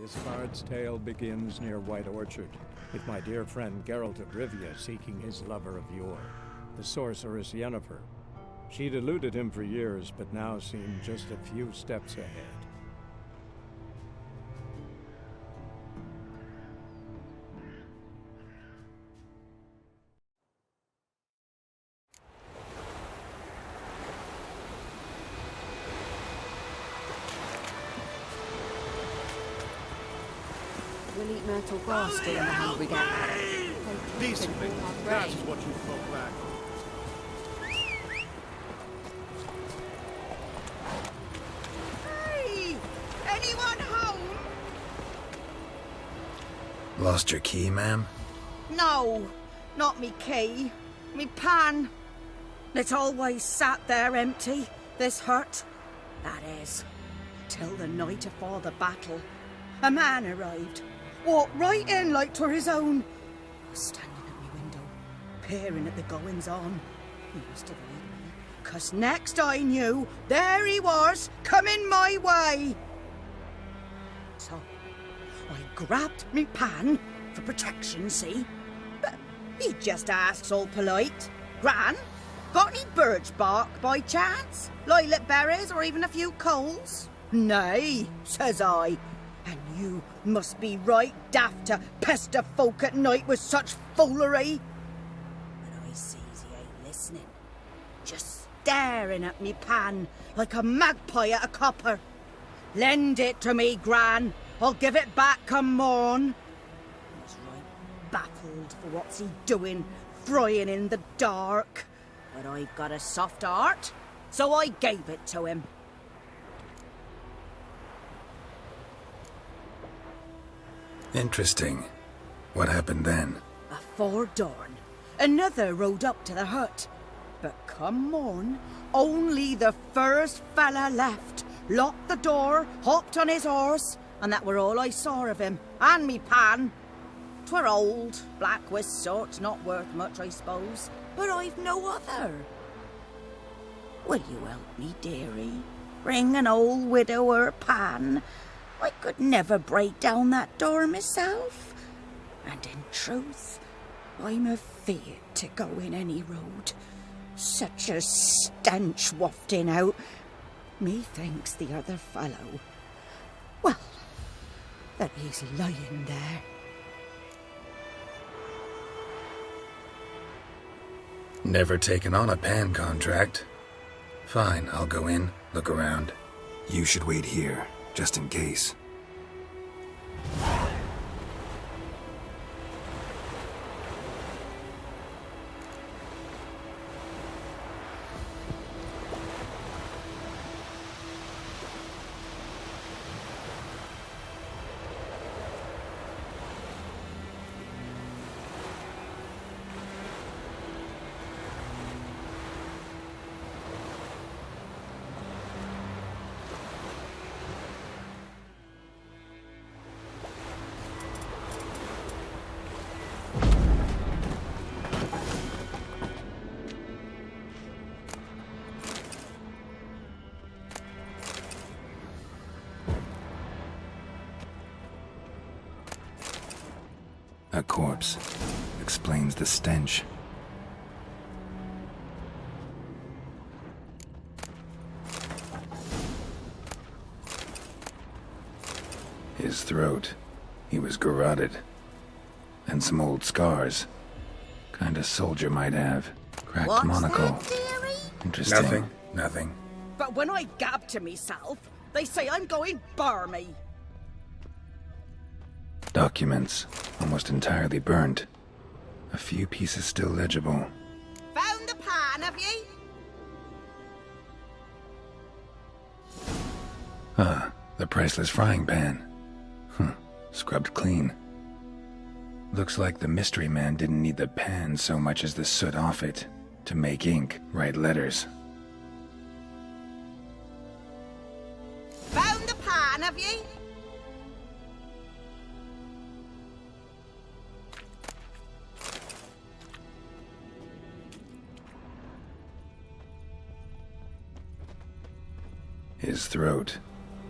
This bard's tale begins near White Orchard, with my dear friend Geralt of Rivia seeking his lover of yore, the sorceress Yennefer. She'd eluded him for years, but now seemed just a few steps ahead. We'll eat myrtle grass during the hungry gap. Decently. That is what you folk lack. Hey! Anyone home? Lost your key, ma'am? No, not me key. Me pan. It's always sat there empty, this hut. That is, till the night afore the battle. A man arrived. Walked right in like 'twere his own. I was standing at my window, peering at the goings-on. He must have heard me, 'cause next I knew, there he was, coming my way. So, I grabbed me pan, for protection, see? But he just asks all polite, Gran, got any birch bark by chance? Lilac berries or even a few coals? Nay, says I. And you must be right daft to pester folk at night with such foolery. But I sees he ain't listening. Just staring at me pan like a magpie at a copper. Lend it to me, Gran. I'll give it back come morn. I was right baffled for what's he doing, frying in the dark. But I've got a soft heart, so I gave it to him. Interesting. What happened then? Afore dawn, another rode up to the hut. But come morn, only the first fella left, locked the door, hopped on his horse, and that were all I saw of him, and me pan. 'Twere old, black-wist sort, not worth much, I suppose, but I've no other. Will you help me, dearie? Bring an old widower pan? I could never break down that door myself. And in truth, I'm afeard to go in any road. Such a stench wafting out. Methinks the other fellow, well, that he's lying there. Never taken on a pan contract. Fine, I'll go in, look around. You should wait here, just in case. A corpse. Explains the stench. His throat. He was garroted. And some old scars. Kind of soldier might have. Cracked What's monocle. that, dearie? Interesting. Nothing. But when I gab to myself, they say I'm going barmy. Documents. Almost entirely burnt. A few pieces still legible. Found the pan, have ye? Ah, the priceless frying pan. Scrubbed clean. Looks like the mystery man didn't need the pan so much as the soot off it to make ink, write letters. Found the pan, have ye? His throat.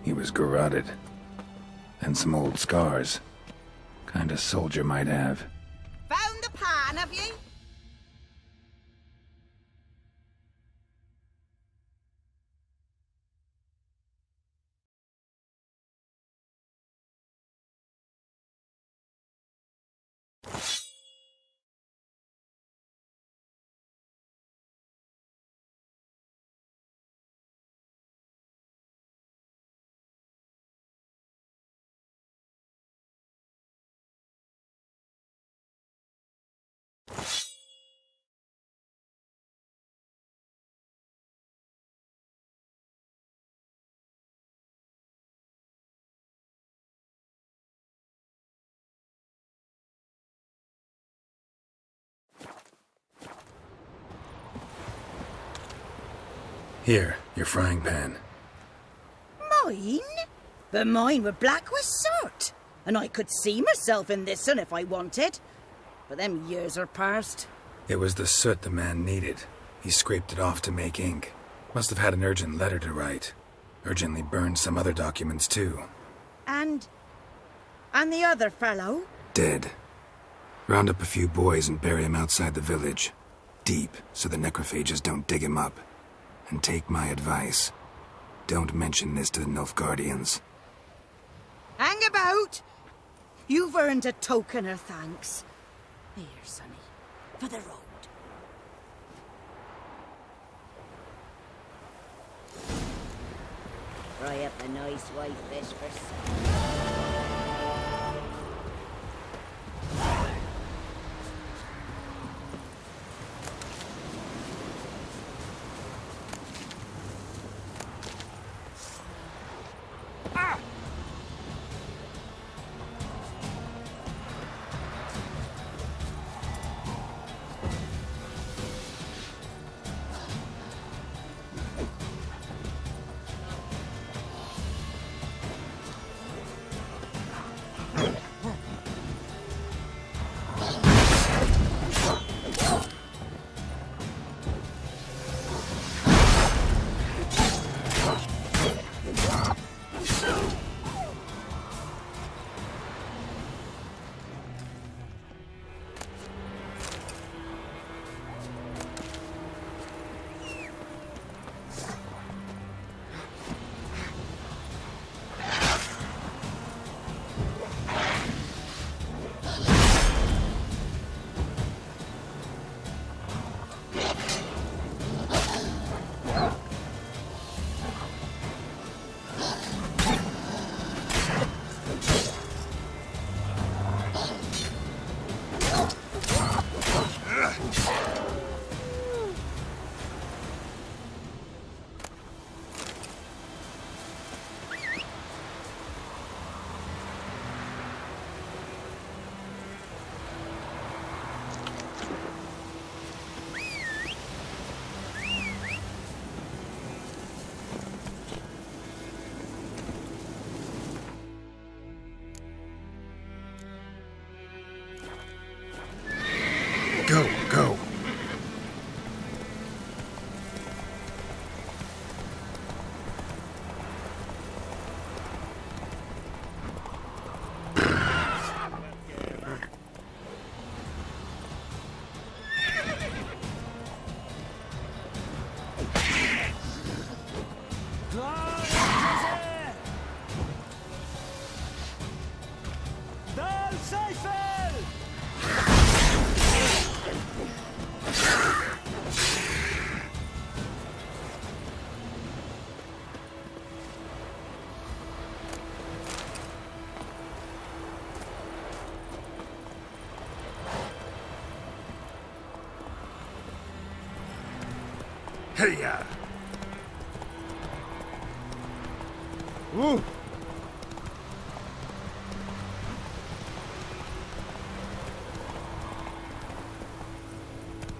He was garroted. And some old scars. Kind of soldier might have. Found the pan, have you? Here, your frying pan. Mine? But mine were black with soot. And I could see myself in this one if I wanted. But them years are past. It was the soot the man needed. He scraped it off to make ink. Must have had an urgent letter to write. Urgently burned some other documents too. And the other fellow? Dead. Round up a few boys and bury him outside the village. Deep, so the necrophages don't dig him up. And take my advice. Don't mention this to the Nilfgaardians. Hang about! You've earned a token of thanks. Here, sonny, for the road. Fry up a nice white fish for supper. Go, go. Hey-ya! Ooh!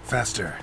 Faster.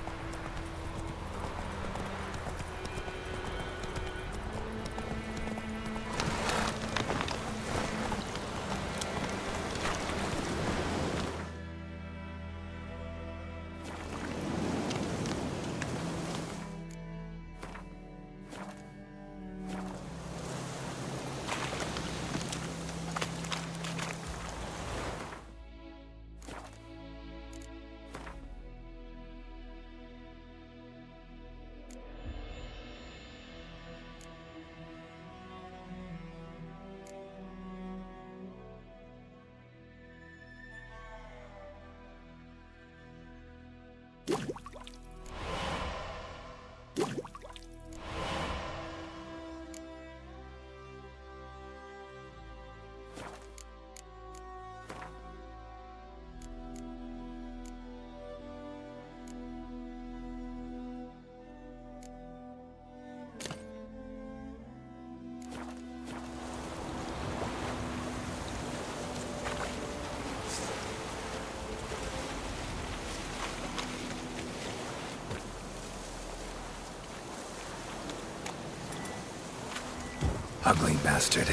ugly bastard.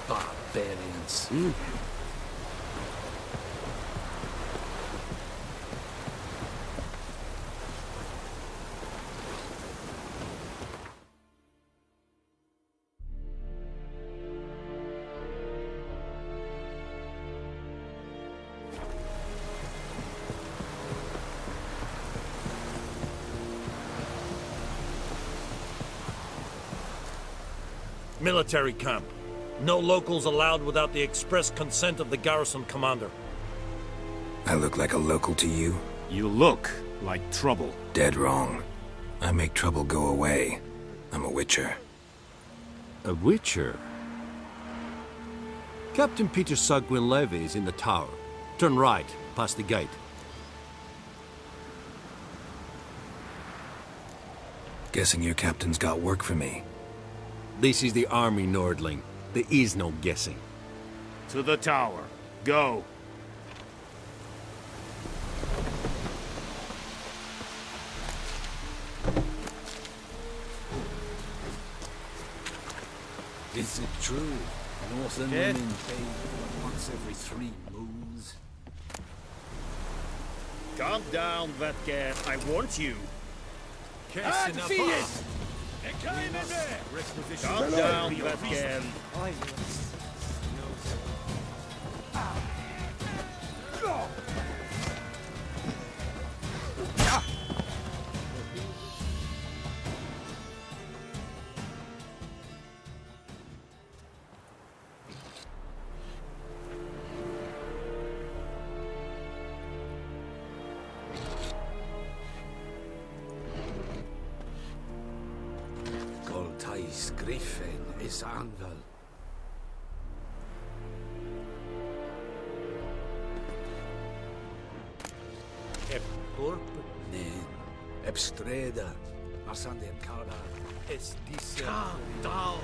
Barbarians. Military camp. No locals allowed without the express consent of the garrison commander. I look like a local to you? You look like trouble. Dead wrong. I make trouble go away. I'm a witcher. A witcher? Captain Peter Sagwin Levy is in the tower. Turn right, past the gate. Guessing your captain's got work for me. This is the army, Nordling. There is no guessing. To the tower. Go. Is it true? Northern Dead? women bathe once every 3 moons? Calm down, Vetger. I want you. Calm Calm down, Vetger. Goltais Griffin is Anvil. Orp Nen, Ebstreda, Marsandian Kala. Calm down,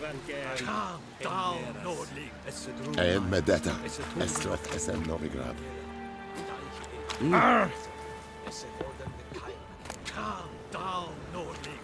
Vetger. Calm down, Nordling. En med detta, Estroth SM Novigrad. Calm down, Nordling.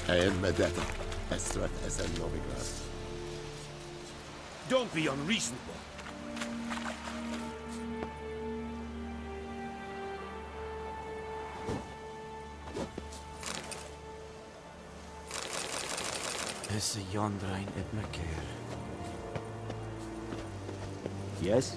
Elmedeto, Estrat ezen Novigrad. Don't be unreasonable. Esse Jondrain et Maker. Yes?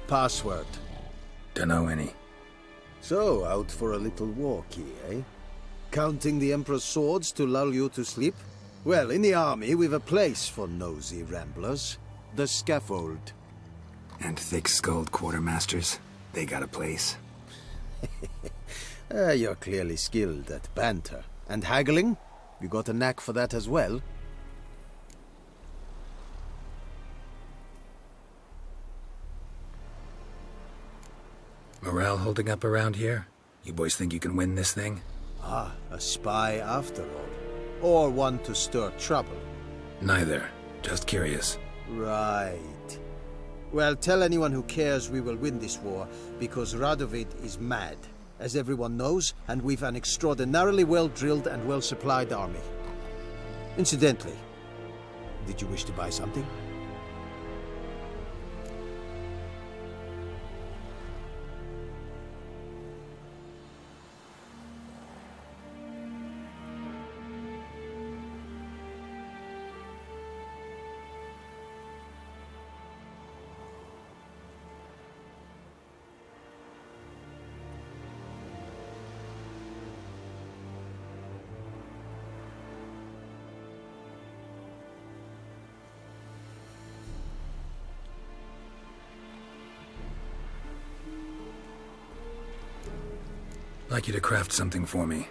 Password. Dunno any. So, out for a little walkie, eh? Counting the Emperor's swords to lull you to sleep? Well, in the army, we've a place for nosy ramblers. The scaffold. And thick-skulled quartermasters. They got a place. You're clearly skilled at banter. And haggling? You got a knack for that as well? Morale holding up around here? You boys think you can win this thing? Ah, a spy after all. Or one to stir trouble. Neither. Just curious. Right. Well, tell anyone who cares we will win this war, because Radovid is mad, as everyone knows, and we've an extraordinarily well-drilled and well-supplied army. Incidentally, did you wish to buy something? I'd like you to craft something for me.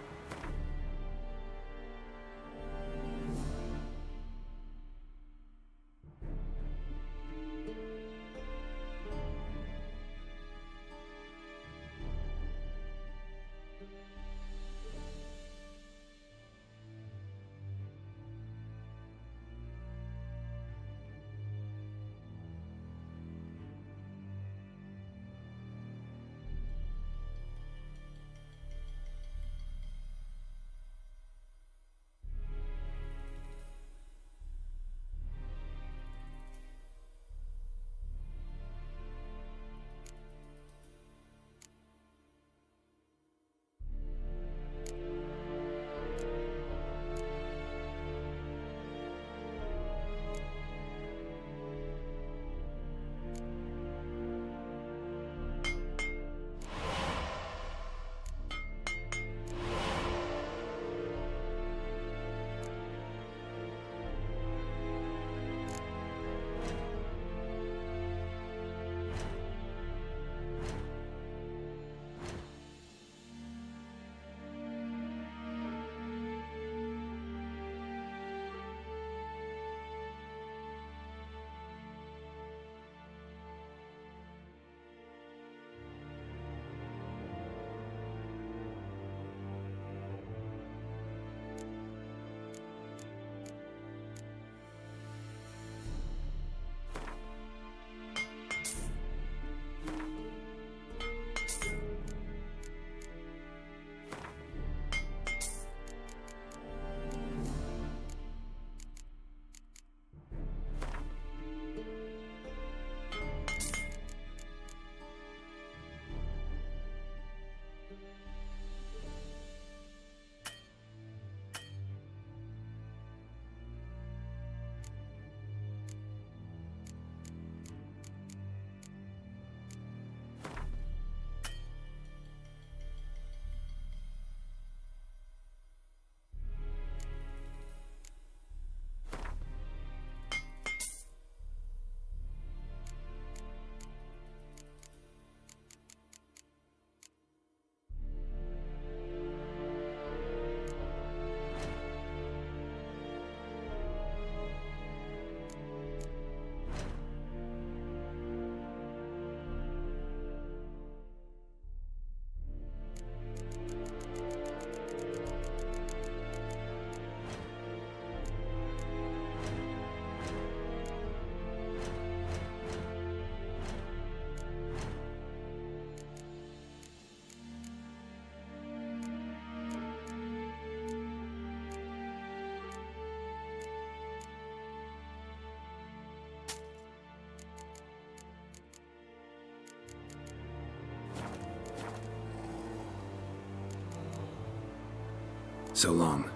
So long.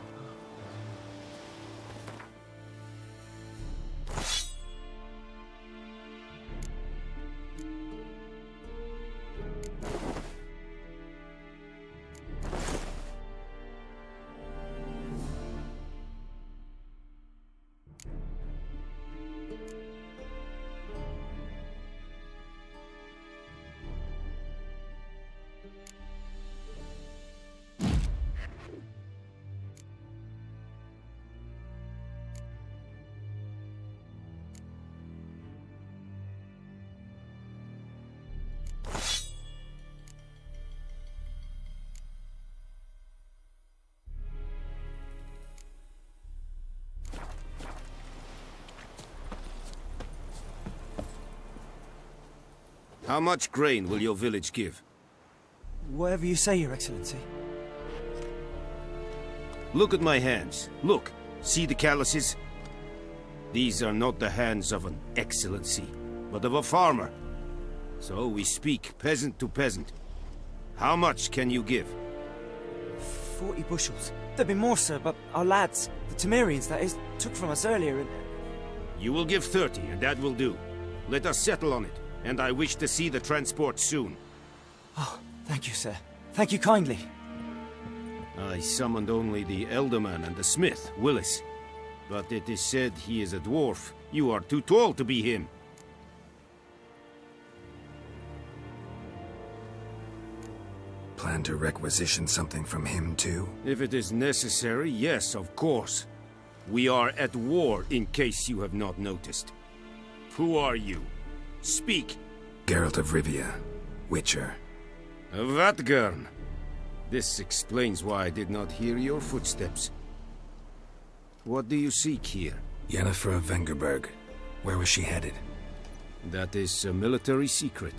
How much grain will your village give? Whatever you say, Your Excellency. Look at my hands. Look. See the calluses? These are not the hands of an excellency, but of a farmer. So we speak peasant to peasant. How much can you give? 40 bushels. There'd be more, sir, but our lads, the Temerians, that is, took from us earlier and... You will give 30, and that will do. Let us settle on it, and I wish to see the transport soon. Oh, thank you, sir. Thank you kindly. I summoned only the Elderman and the smith, Willis. But it is said he is a dwarf. You are too tall to be him. Plan to requisition something from him, too? If it is necessary, yes, of course. We are at war, in case you have not noticed. Who are you? Speak! Geralt of Rivia, Witcher. Vatt'ghern. This explains why I did not hear your footsteps. What do you seek here? Yennefer of Vengerberg. Where was she headed? That is a military secret.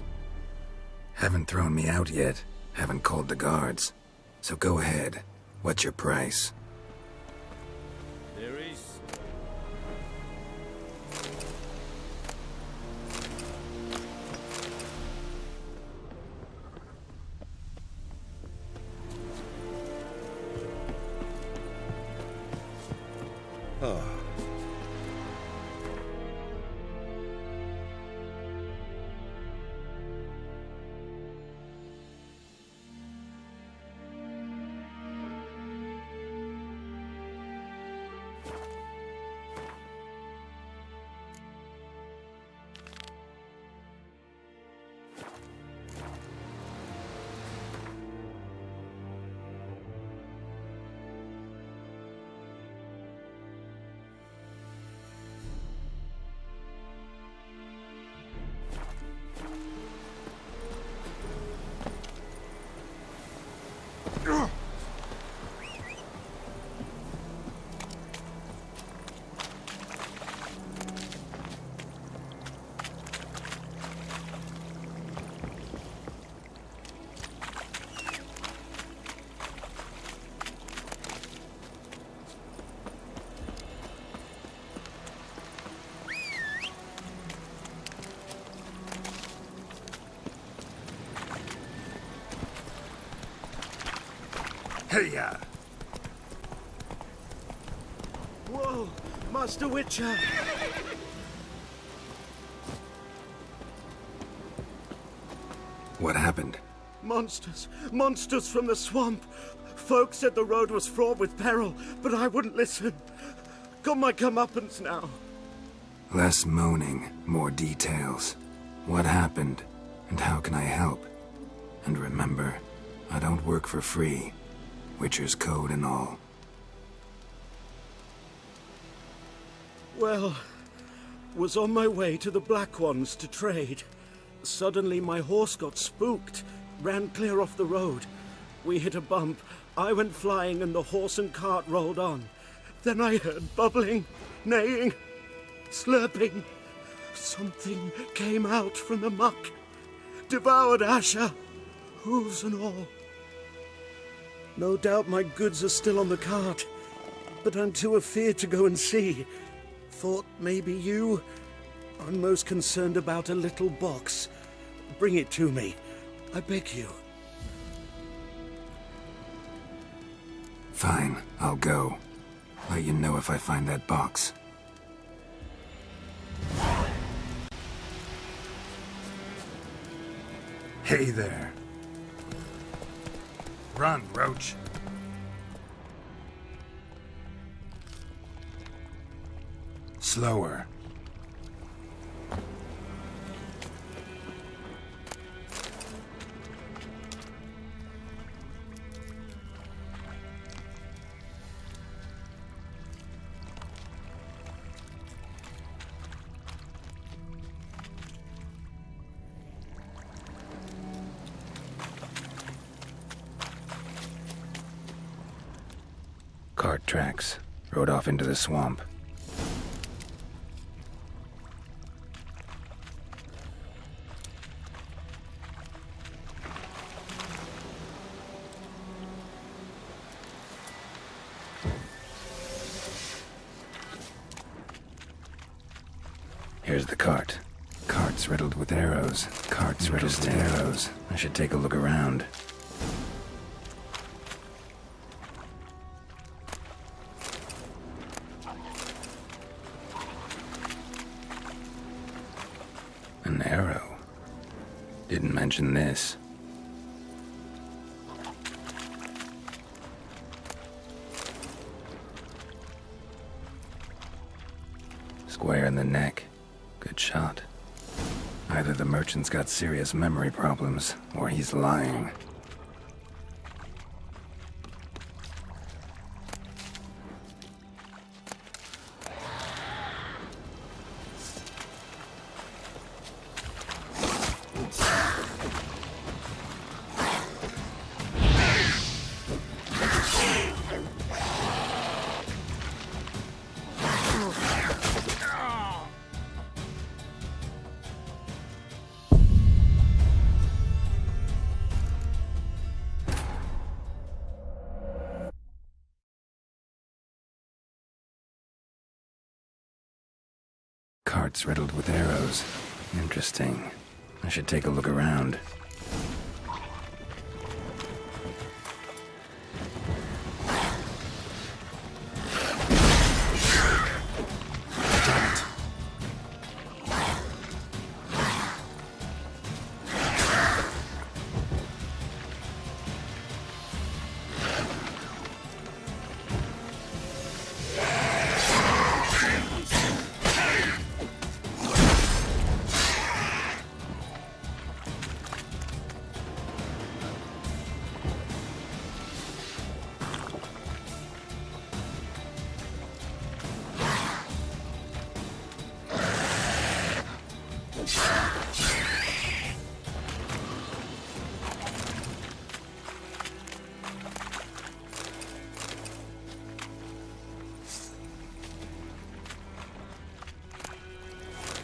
Haven't thrown me out yet. Haven't called the guards. So go ahead. What's your price? There is... Oh. Hey-ya! Whoa! Master Witcher! What happened? Monsters! Monsters from the swamp! Folk said the road was fraught with peril, but I wouldn't listen. Got my comeuppance now. Less moaning, more details. What happened, and how can I help? And remember, I don't work for free. Witcher's code and all. Well, was on my way to the Black Ones to trade. Suddenly my horse got spooked, ran clear off the road. We hit a bump, I went flying and the horse and cart rolled on. Then I heard bubbling, neighing, slurping. Something came out from the muck, devoured Asher, hooves and all. No doubt my goods are still on the cart, but I'm too afeard to go and see. Thought maybe you... I'm most concerned about a little box. Bring it to me, I beg you. Fine, I'll go. Let you know if I find that box. Hey there. Run, Roach. Slower. Cart tracks. Rode off into the swamp. Here's the cart. Cart's riddled with arrows. Cart's riddled with arrows. I should take a look around. An arrow. Didn't mention this. Square in the neck. Good shot. Either the merchant's got serious memory problems, or he's lying. Cart's riddled with arrows. Interesting. I should take a look around.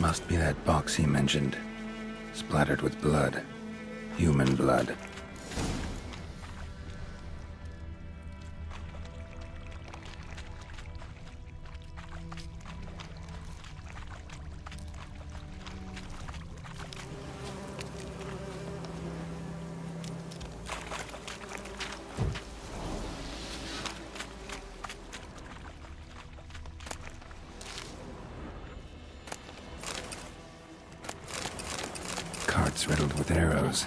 Must be that box he mentioned. Splattered with blood. Human blood. Cart's riddled with arrows.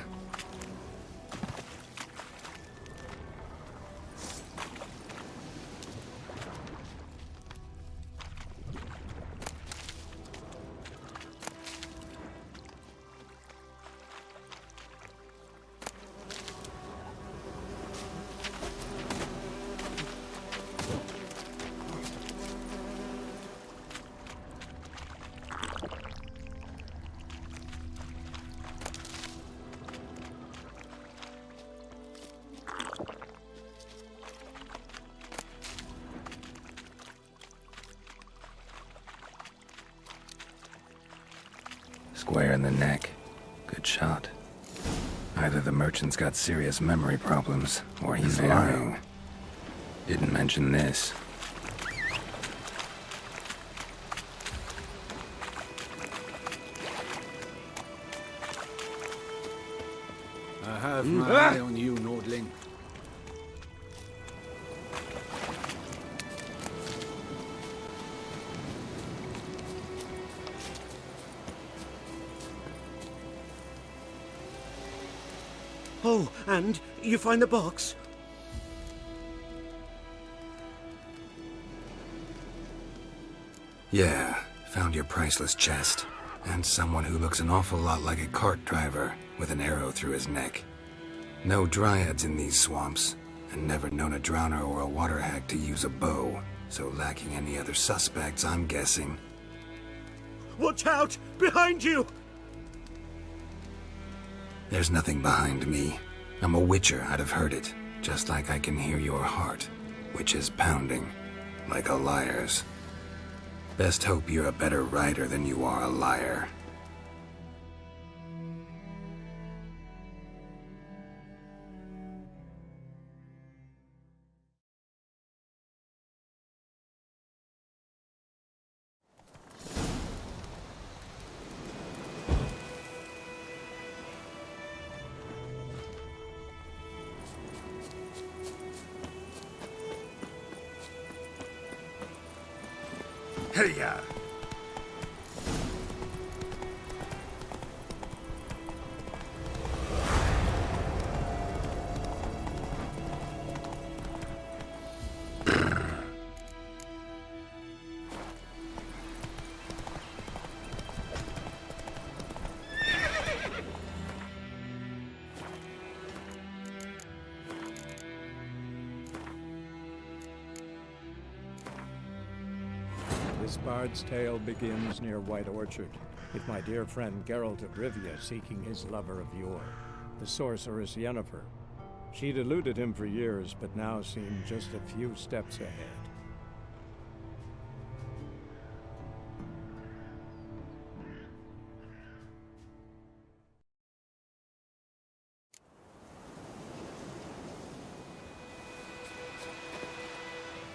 Square in the neck. Good shot. Either the merchant's got serious memory problems, or he's lying. Didn't mention this. I have my eye on you, Nordling. Oh, and you find the box? Yeah, found your priceless chest. And someone who looks an awful lot like a cart driver with an arrow through his neck. No dryads in these swamps, and never known a drowner or a water hag to use a bow. So lacking any other suspects, I'm guessing. Watch out! Behind you! There's nothing behind me. I'm a witcher, I'd have heard it. Just like I can hear your heart, which is pounding, like a liar's. Best hope you're a better writer than you are a liar. Hey-ya! This bard's tale begins near White Orchard, with my dear friend Geralt of Rivia seeking his lover of yore, the sorceress Yennefer. She'd eluded him for years, but now seemed just a few steps ahead.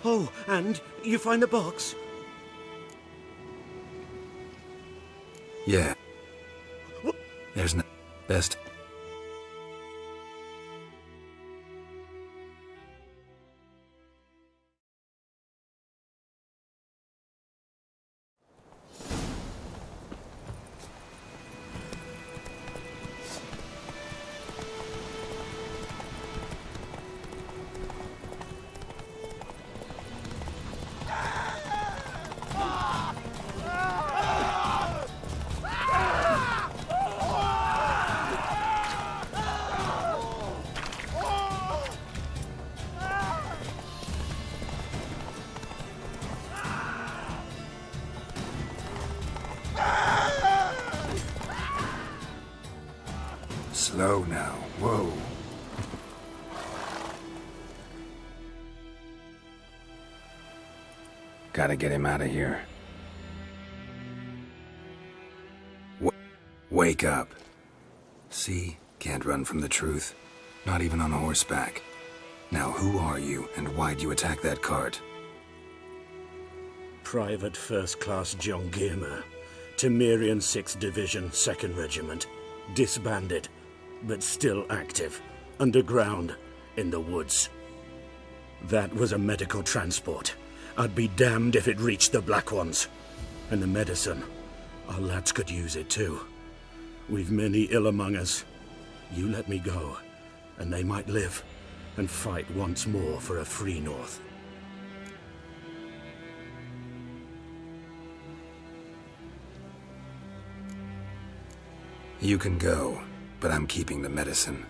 Oh, and you find the box? Yeah. There's no... Best... Slow now. Whoa. Gotta get him out of here. Wake up. See? Can't run from the truth. Not even on horseback. Now who are you, and why'd you attack that cart? Private First Class John Giermer, Temerian 6th Division, 2nd Regiment. Disbanded, but still active, underground, in the woods. That was a medical transport. I'd be damned if it reached the Black Ones. And the medicine, our lads could use it too. We've many ill among us. You let me go, and they might live, and fight once more for a free North. You can go, but I'm keeping the medicine.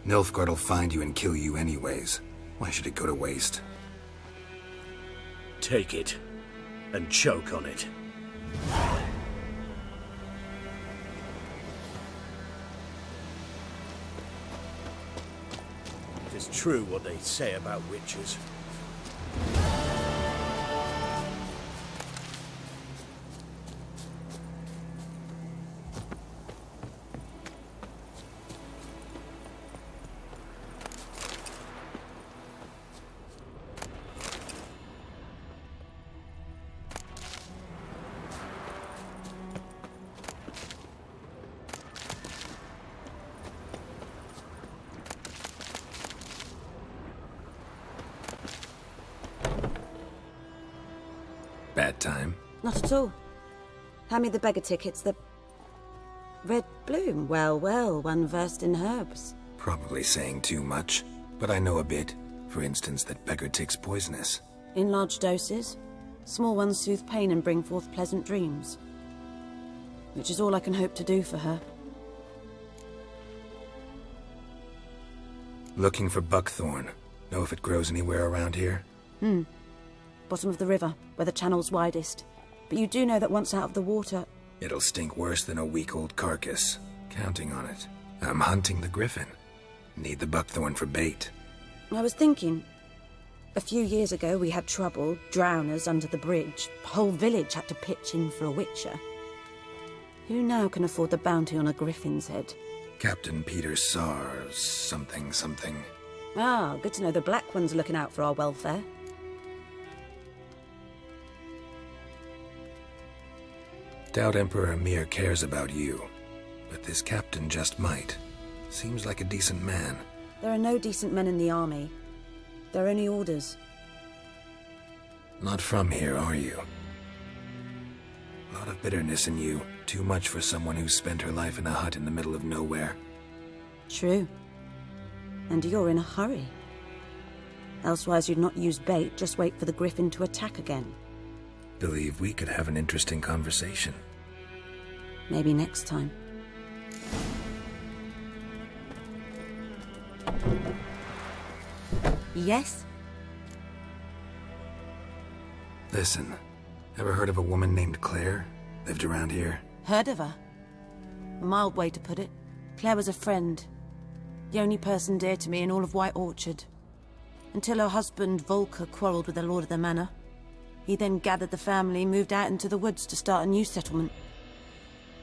Nilfgaard'll find you and kill you anyways. Why should it go to waste? Take it, and choke on it. It's true what they say about witches. Bad time? Not at all. Hand me the beggar tickets, the... Red bloom. Well, well, one versed in herbs. Probably saying too much, but I know a bit. For instance, that beggar tick's poisonous. In large doses. Small ones soothe pain and bring forth pleasant dreams. Which is all I can hope to do for her. Looking for buckthorn. Know if it grows anywhere around here? Bottom of the river, where the channel's widest. But you do know that once out of the water... It'll stink worse than a week-old carcass. Counting on it. I'm hunting the griffin. Need the buckthorn for bait. I was thinking... A few years ago we had trouble, drowners under the bridge. The whole village had to pitch in for a witcher. Who now can afford the bounty on a griffin's head? Captain Peter Sars... something. Ah, good to know the Black One's looking out for our welfare. Doubt Emperor Emhyr cares about you. But this captain just might. Seems like a decent man. There are no decent men in the army. There are only orders. Not from here, are you? Lot of bitterness in you. Too much for someone who spent her life in a hut in the middle of nowhere. True. And you're in a hurry. Elsewise you'd not use bait, just wait for the griffin to attack again. Believe we could have an interesting conversation. Maybe next time. Yes? Listen, ever heard of a woman named Claire? Lived around here? Heard of her? A mild way to put it. Claire was a friend. The only person dear to me in all of White Orchard. Until her husband, Volker, quarreled with the lord of the manor. He then gathered the family, moved out into the woods to start a new settlement.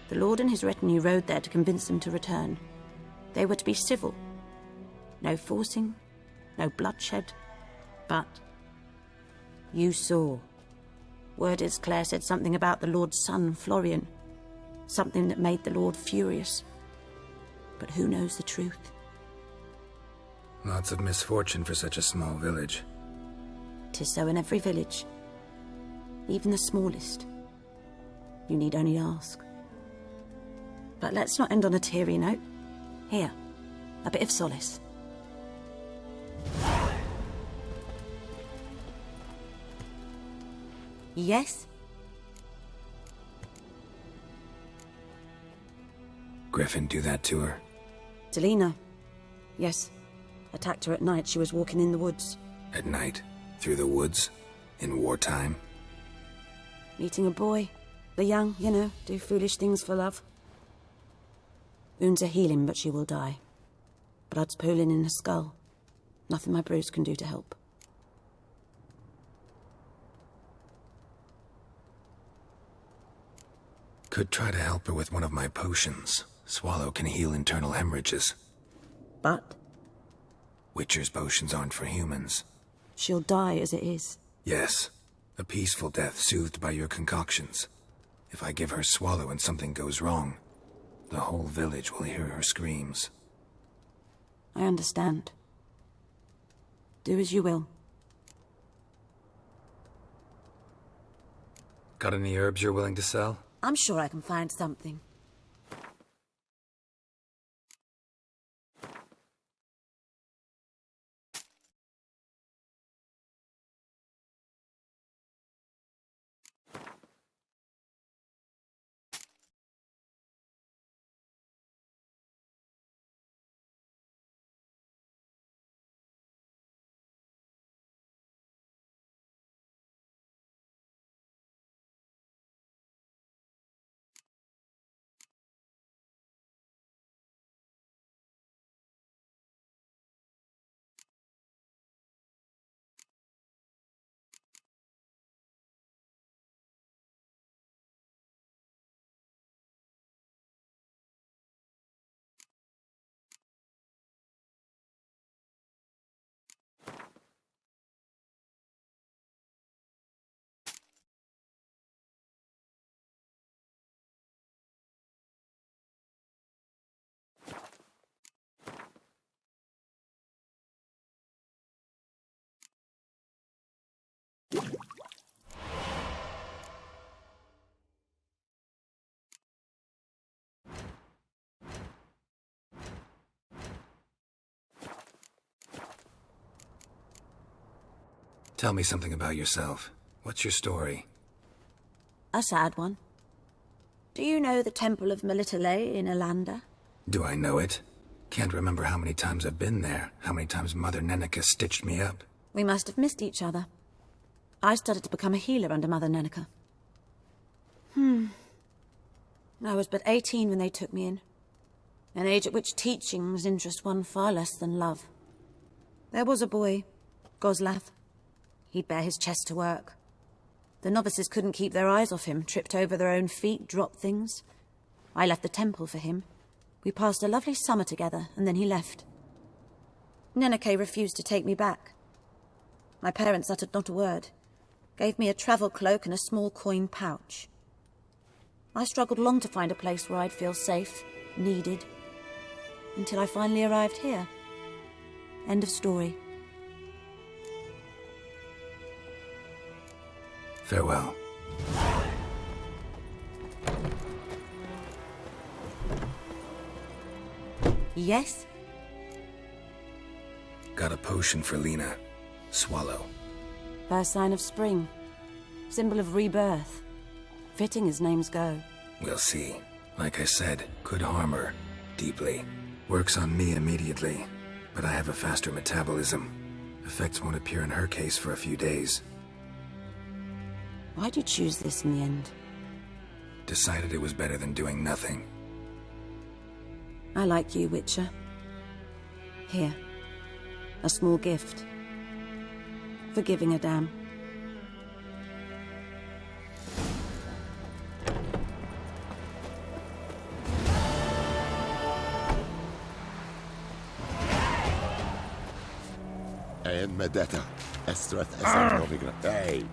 The lord and his retinue rode there to convince them to return. They were to be civil. No forcing, no bloodshed. But you saw. Word is Claire said something about the lord's son, Florian. Something that made the lord furious. But who knows the truth? Lots of misfortune for such a small village. 'Tis so in every village. Even the smallest. You need only ask. But let's not end on a teary note. Here, a bit of solace. Yes? Griffin do that to her? Delina. Yes. Attacked her at night. She was walking in the woods. At night? Through the woods? In wartime? Meeting a boy. The young, you know, do foolish things for love. Wounds are healing, but she will die. Blood's pooling in her skull. Nothing my bruise can do to help. Could try to help her with one of my potions. Swallow can heal internal hemorrhages. But? Witcher's potions aren't for humans. She'll die as it is. Yes. A peaceful death soothed by your concoctions. If I give her Swallow and something goes wrong, the whole village will hear her screams. I understand. Do as you will. Got any herbs you're willing to sell? I'm sure I can find something. Tell me something about yourself. What's your story? A sad one. Do you know the Temple of Melitele in Alanda? Do I know it? Can't remember how many times I've been there, how many times Mother Neneka stitched me up. We must have missed each other. I started to become a healer under Mother Neneka. I was but 18 when they took me in. An age at which teachings interest one far less than love. There was a boy, Goslav. He'd bare his chest to work. The novices couldn't keep their eyes off him, tripped over their own feet, dropped things. I left the temple for him. We passed a lovely summer together, and then he left. Neneke refused to take me back. My parents uttered not a word, gave me a travel cloak and a small coin pouch. I struggled long to find a place where I'd feel safe, needed, until I finally arrived here. End of story. Farewell. Yes? Got a potion for Lena. Swallow. First sign of spring. Symbol of rebirth. Fitting as names go. We'll see. Like I said, could harm her. Deeply. Works on me immediately, but I have a faster metabolism. Effects won't appear in her case for a few days. Why'd you choose this in the end? Decided it was better than doing nothing. I like you, Witcher. Here. A small gift. For giving a damn. En med detta, Estrat Esatnovigra. Hey!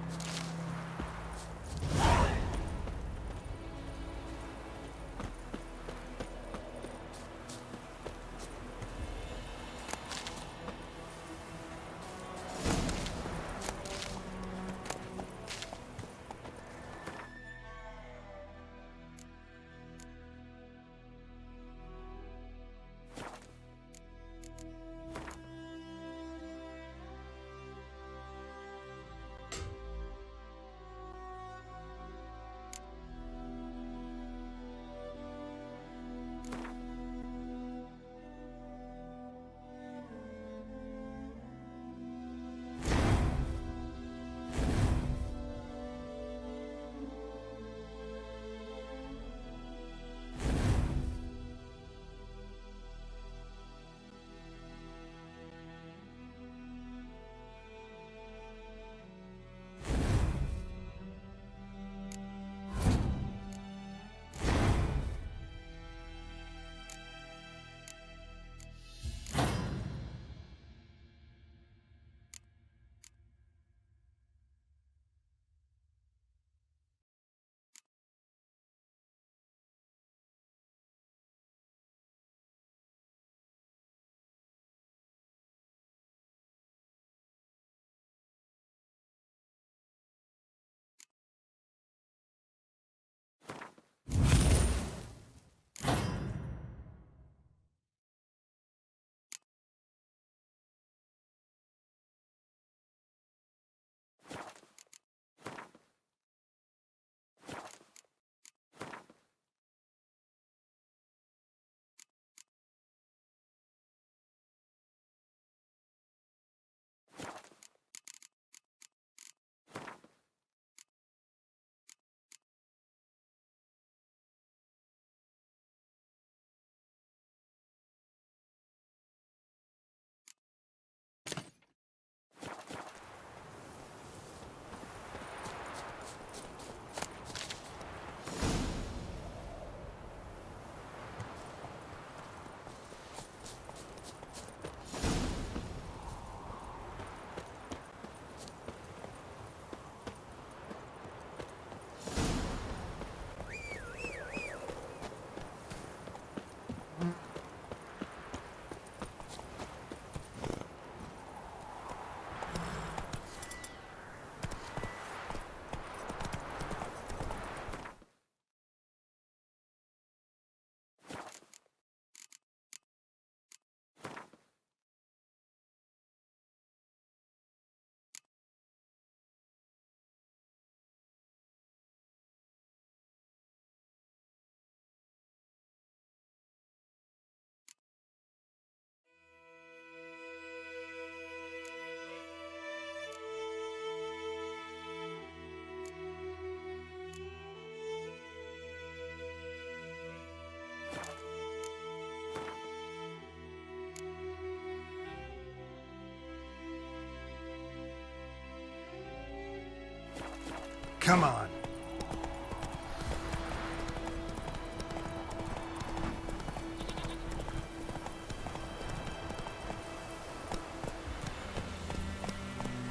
Come on.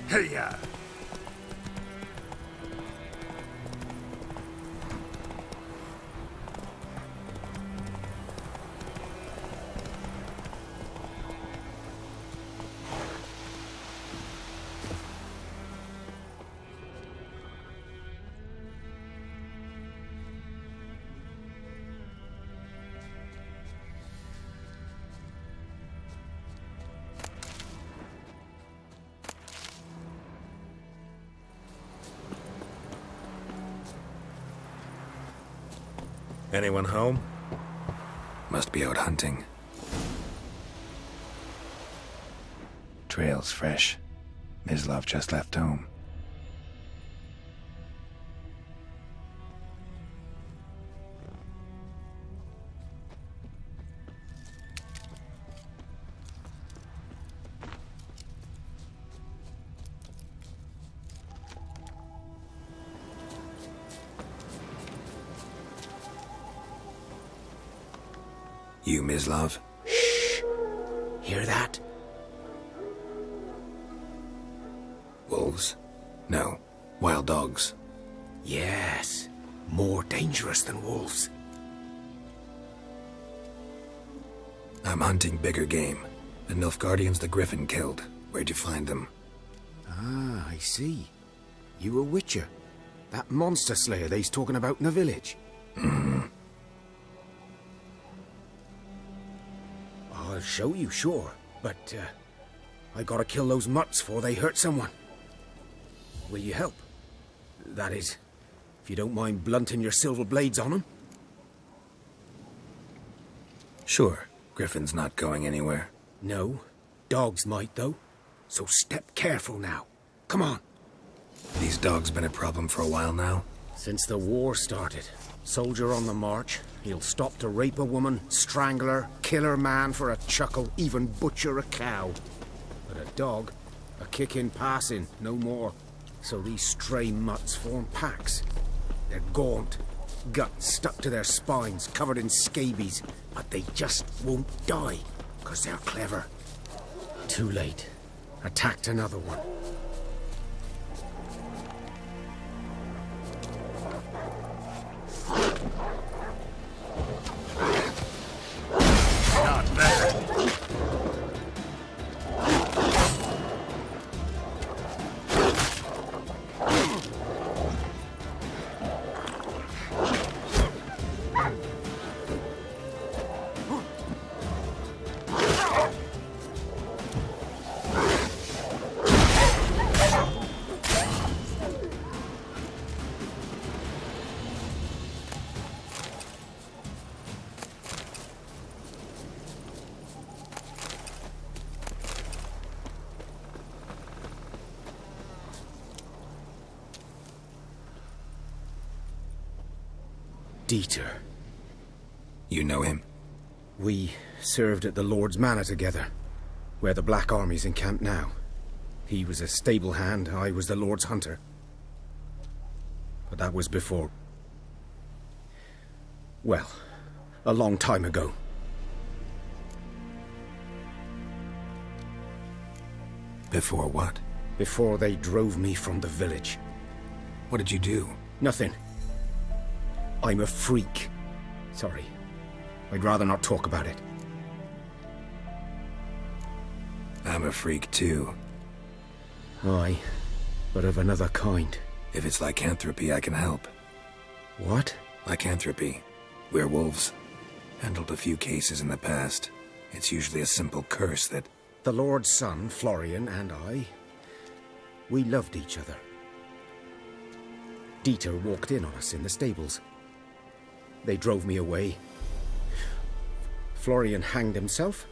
Hey-ya! Anyone home? Must be out hunting. Trail's fresh. Mislav just left home. You, Mislav? Shh! Hear that? Wolves? No. Wild dogs. Yes. More dangerous than wolves. I'm hunting bigger game. The Nilfgaardians the Griffin killed. Where'd you find them? Ah, I see. You a witcher. That monster slayer they's talking about in the village. Mm-hmm. I'll show you, sure. But, I gotta kill those mutts before they hurt someone. Will you help? That is, if you don't mind blunting your silver blades on them. Sure. Griffin's not going anywhere. No. Dogs might, though. So step careful now. Come on. These dogs been a problem for a while now? Since the war started. Soldier on the march. He'll stop to rape a woman, strangle her, kill her man for a chuckle, even butcher a cow. But a dog, a kick in passing, no more. So these stray mutts form packs. They're gaunt, guts stuck to their spines, covered in scabies. But they just won't die, 'cause they're clever. Too late. Attacked another one. Not bad. Dieter. You know him? We served at the Lord's Manor together, where the Black Army's encamped now. He was a stable hand, I was the Lord's hunter. But that was before... well, a long time ago. Before what? Before they drove me from the village. What did you do? Nothing. I'm a freak. Sorry. I'd rather not talk about it. I'm a freak too. Aye, but of another kind. If it's lycanthropy, I can help. What? Lycanthropy. Werewolves. Handled a few cases in the past. It's usually a simple curse that... The Lord's son, Florian, and I... we loved each other. Dieter walked in on us in the stables. They drove me away. Florian hanged himself.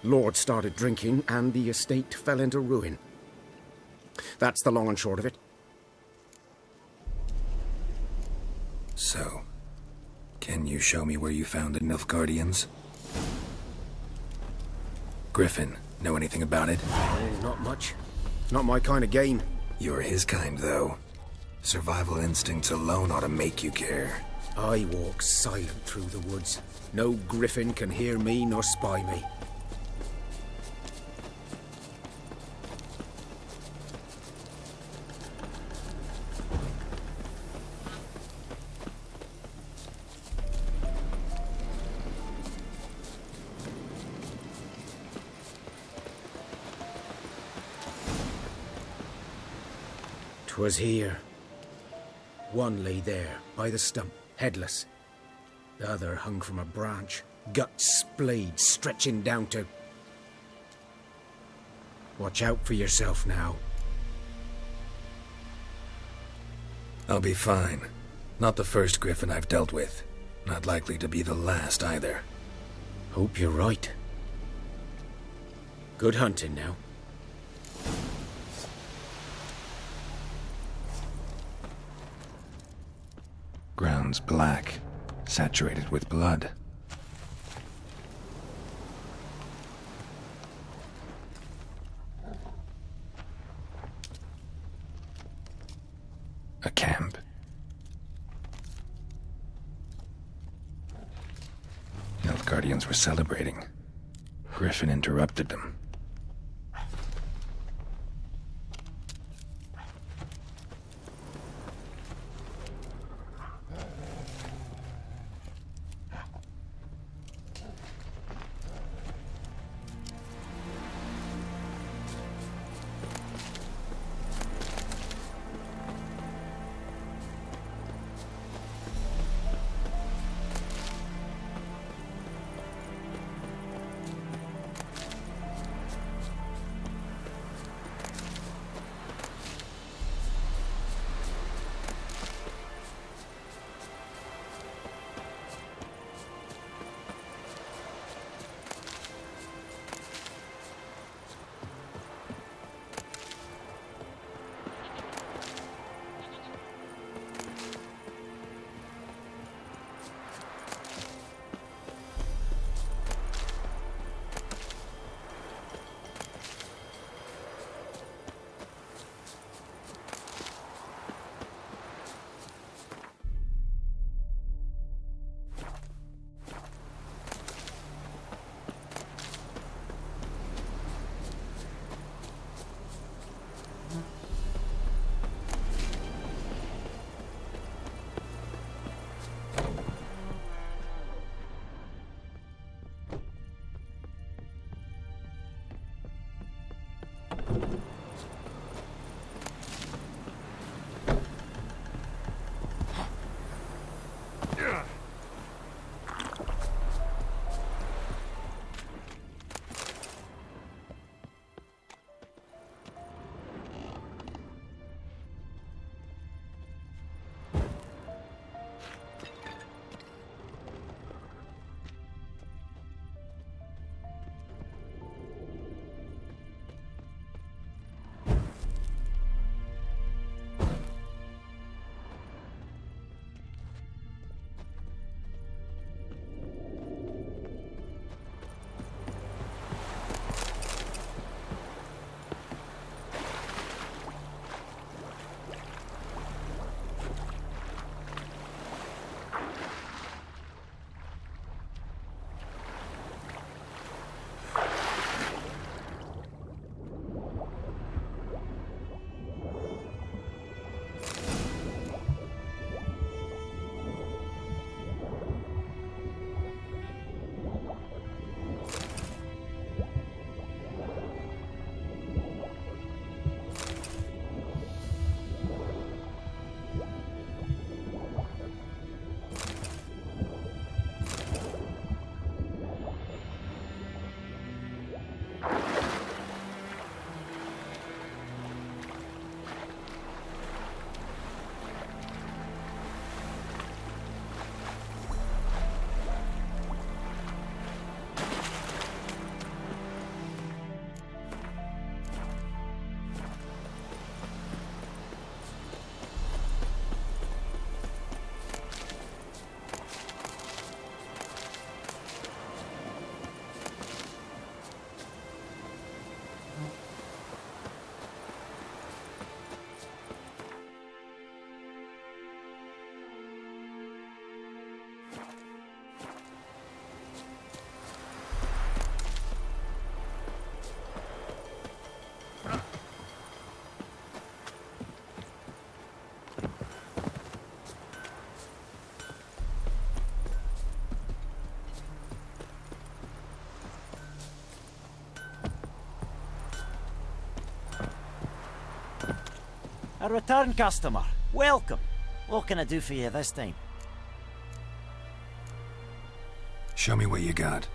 Lord started drinking, and the estate fell into ruin. That's the long and short of it. So, can you show me where you found the Nilfgaardians? Griffin, know anything about it? Not much. Not my kind of game. You're his kind, though. Survival instincts alone ought to make you care. I walk silent through the woods. No griffin can hear me nor spy me. "'Twas here. One lay there, by the stump, headless. The other hung from a branch, guts splayed, stretching down to... Watch out for yourself now." I'll be fine. Not the first griffin I've dealt with. Not likely to be the last either. Hope you're right. Good hunting now. Ground's black, saturated with blood. A camp. Nilfgaardians were celebrating. Griffin interrupted them. A return customer. Welcome. What can I do for you this time? Show me what you got.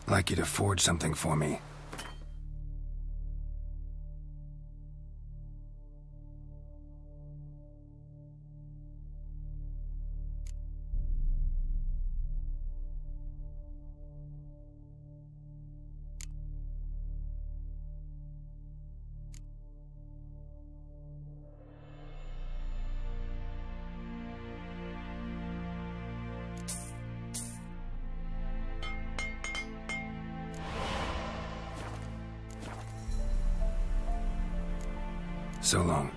I'd like you to forge something for me. So long.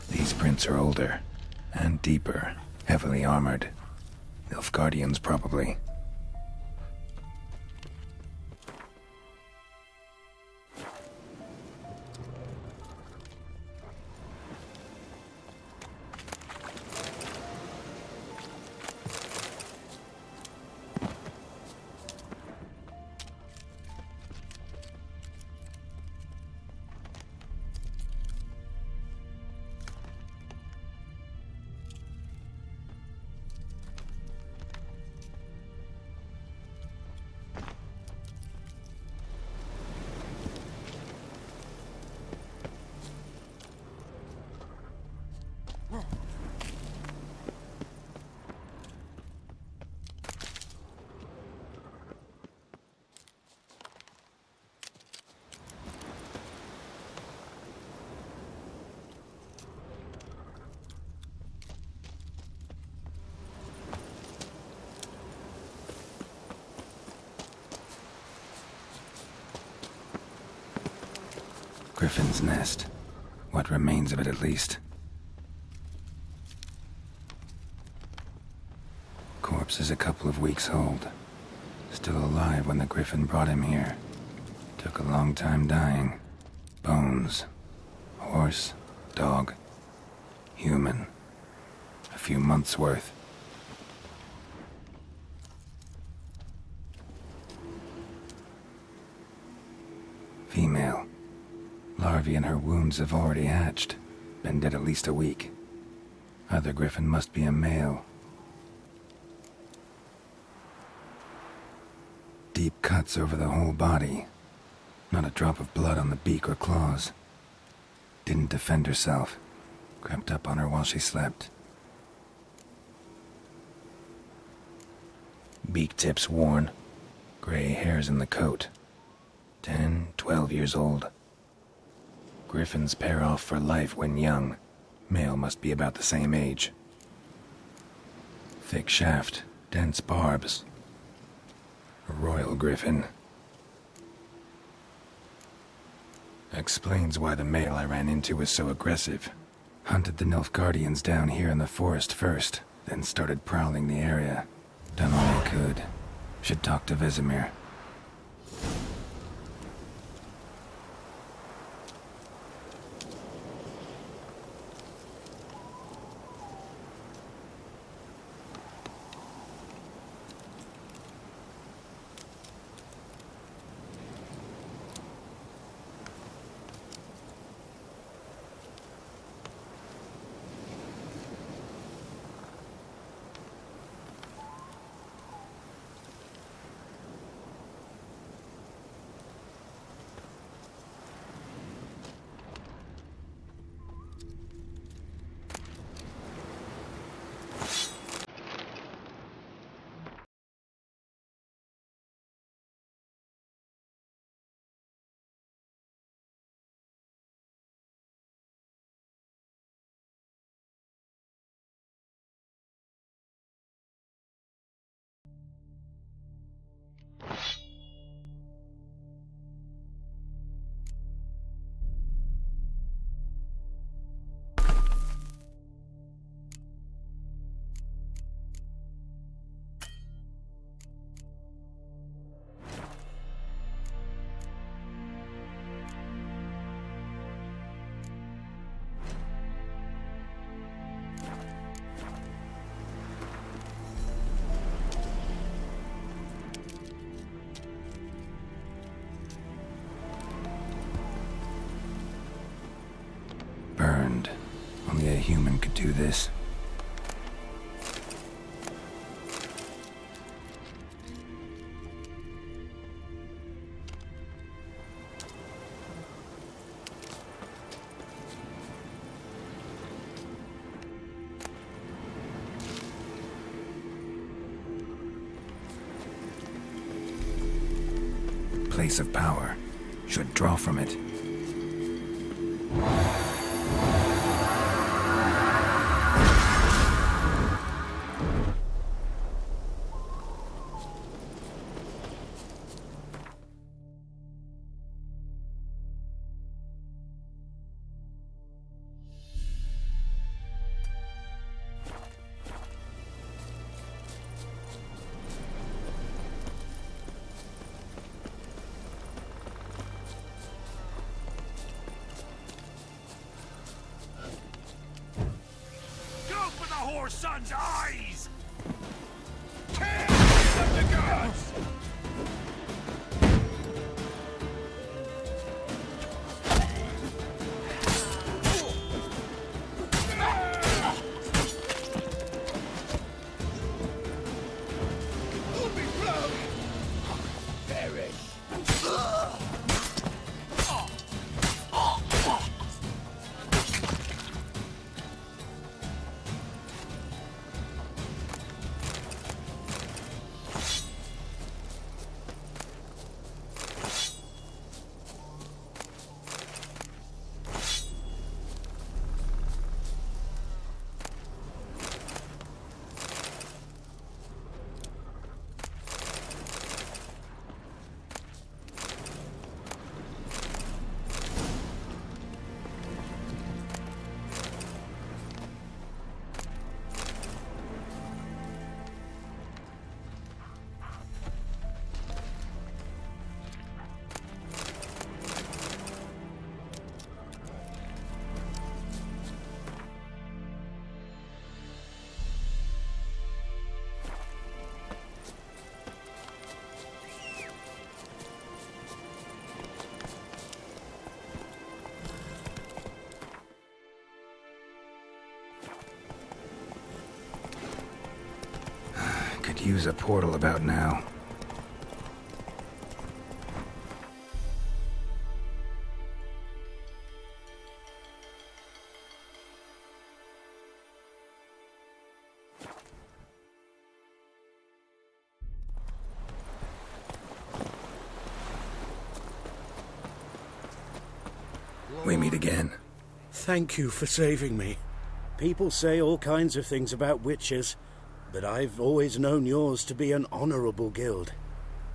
These prints are older and deeper, heavily armored. Nilfgaardians, probably. Griffin's nest. What remains of it, at least. Corpse is a couple of weeks old. Still alive when the Griffin brought him here. Took a long time dying. Bones. Horse. Dog. Human. A few months' worth. Female. Larvae in her wounds have already hatched. Been dead at least a week. Other Griffin must be a male. Deep cuts over the whole body. Not a drop of blood on the beak or claws. Didn't defend herself. Crept up on her while she slept. Beak tips worn. Gray hairs in the coat. 10, 12 years old. Griffins pair off for life when young. Male must be about the same age. Thick shaft, dense barbs. A royal griffin. Explains why the male I ran into was so aggressive. Hunted the Nilfgaardians down here in the forest first, then started prowling the area. Done all I could. Should talk to Vesemir. Burned. Only a human could do this. Place of power. Should draw from it. Son's eyes! Tear of the gods! Could use a portal about now. We meet again. Thank you for saving me. People say all kinds of things about witches, but I've always known yours to be an honorable guild.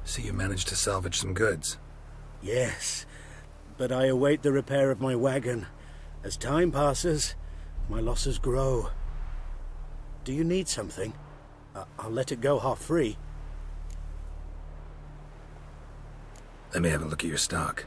So you managed to salvage some goods? Yes, but I await the repair of my wagon. As time passes, my losses grow. Do you need something? I'll let it go half-free. Let me have a look at your stock.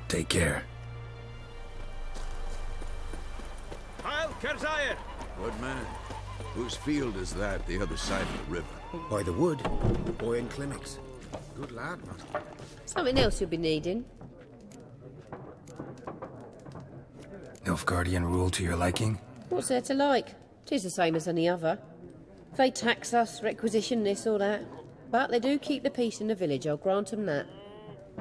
Take care. Heil Kerzire! Good man. Whose field is that, the other side of the river? By the wood, or in clinics. Good lad, man. Something else you'll be needing. Nilfgaardian rule to your liking? What's there to like? 'Tis the same as any other. They tax us, requisition this or that. But they do keep the peace in the village, I'll grant 'em that.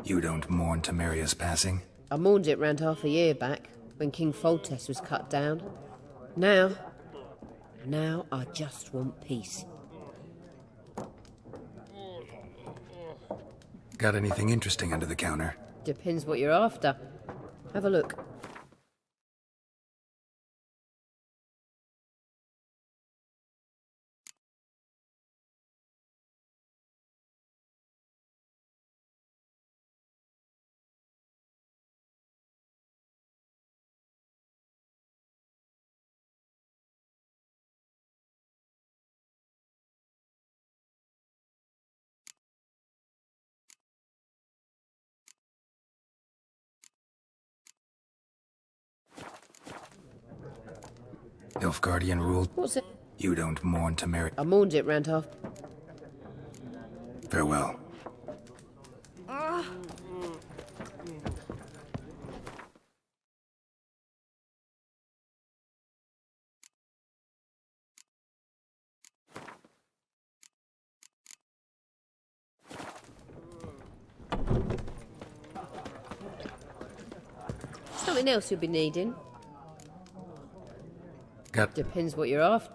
You don't mourn Temeria's passing? I mourned it round half a year back, when King Foltest was cut down. Now I just want peace. Got anything interesting under the counter? Depends what you're after. Have a look. Nilfgaardian rule. What's it? You don't mourn Temeria. I mourned it round half. Farewell. Something else you'll be needing. Depends what you're after.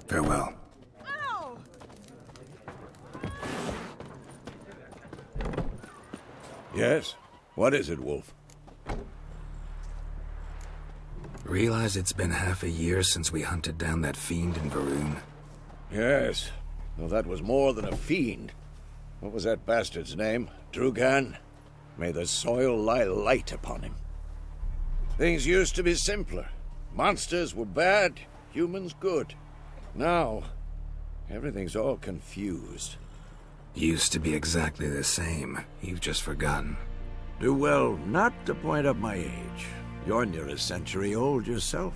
Farewell. Yes? What is it, Wolf? Realize it's been half a year since we hunted down that fiend in Varun? Yes. Well, that was more than a fiend. What was that bastard's name? Drugan? May the soil lie light upon him. Things used to be simpler. Monsters were bad, humans good. Now, everything's all confused. Used to be exactly the same. You've just forgotten. Do well not to point up my age. You're near a century old yourself.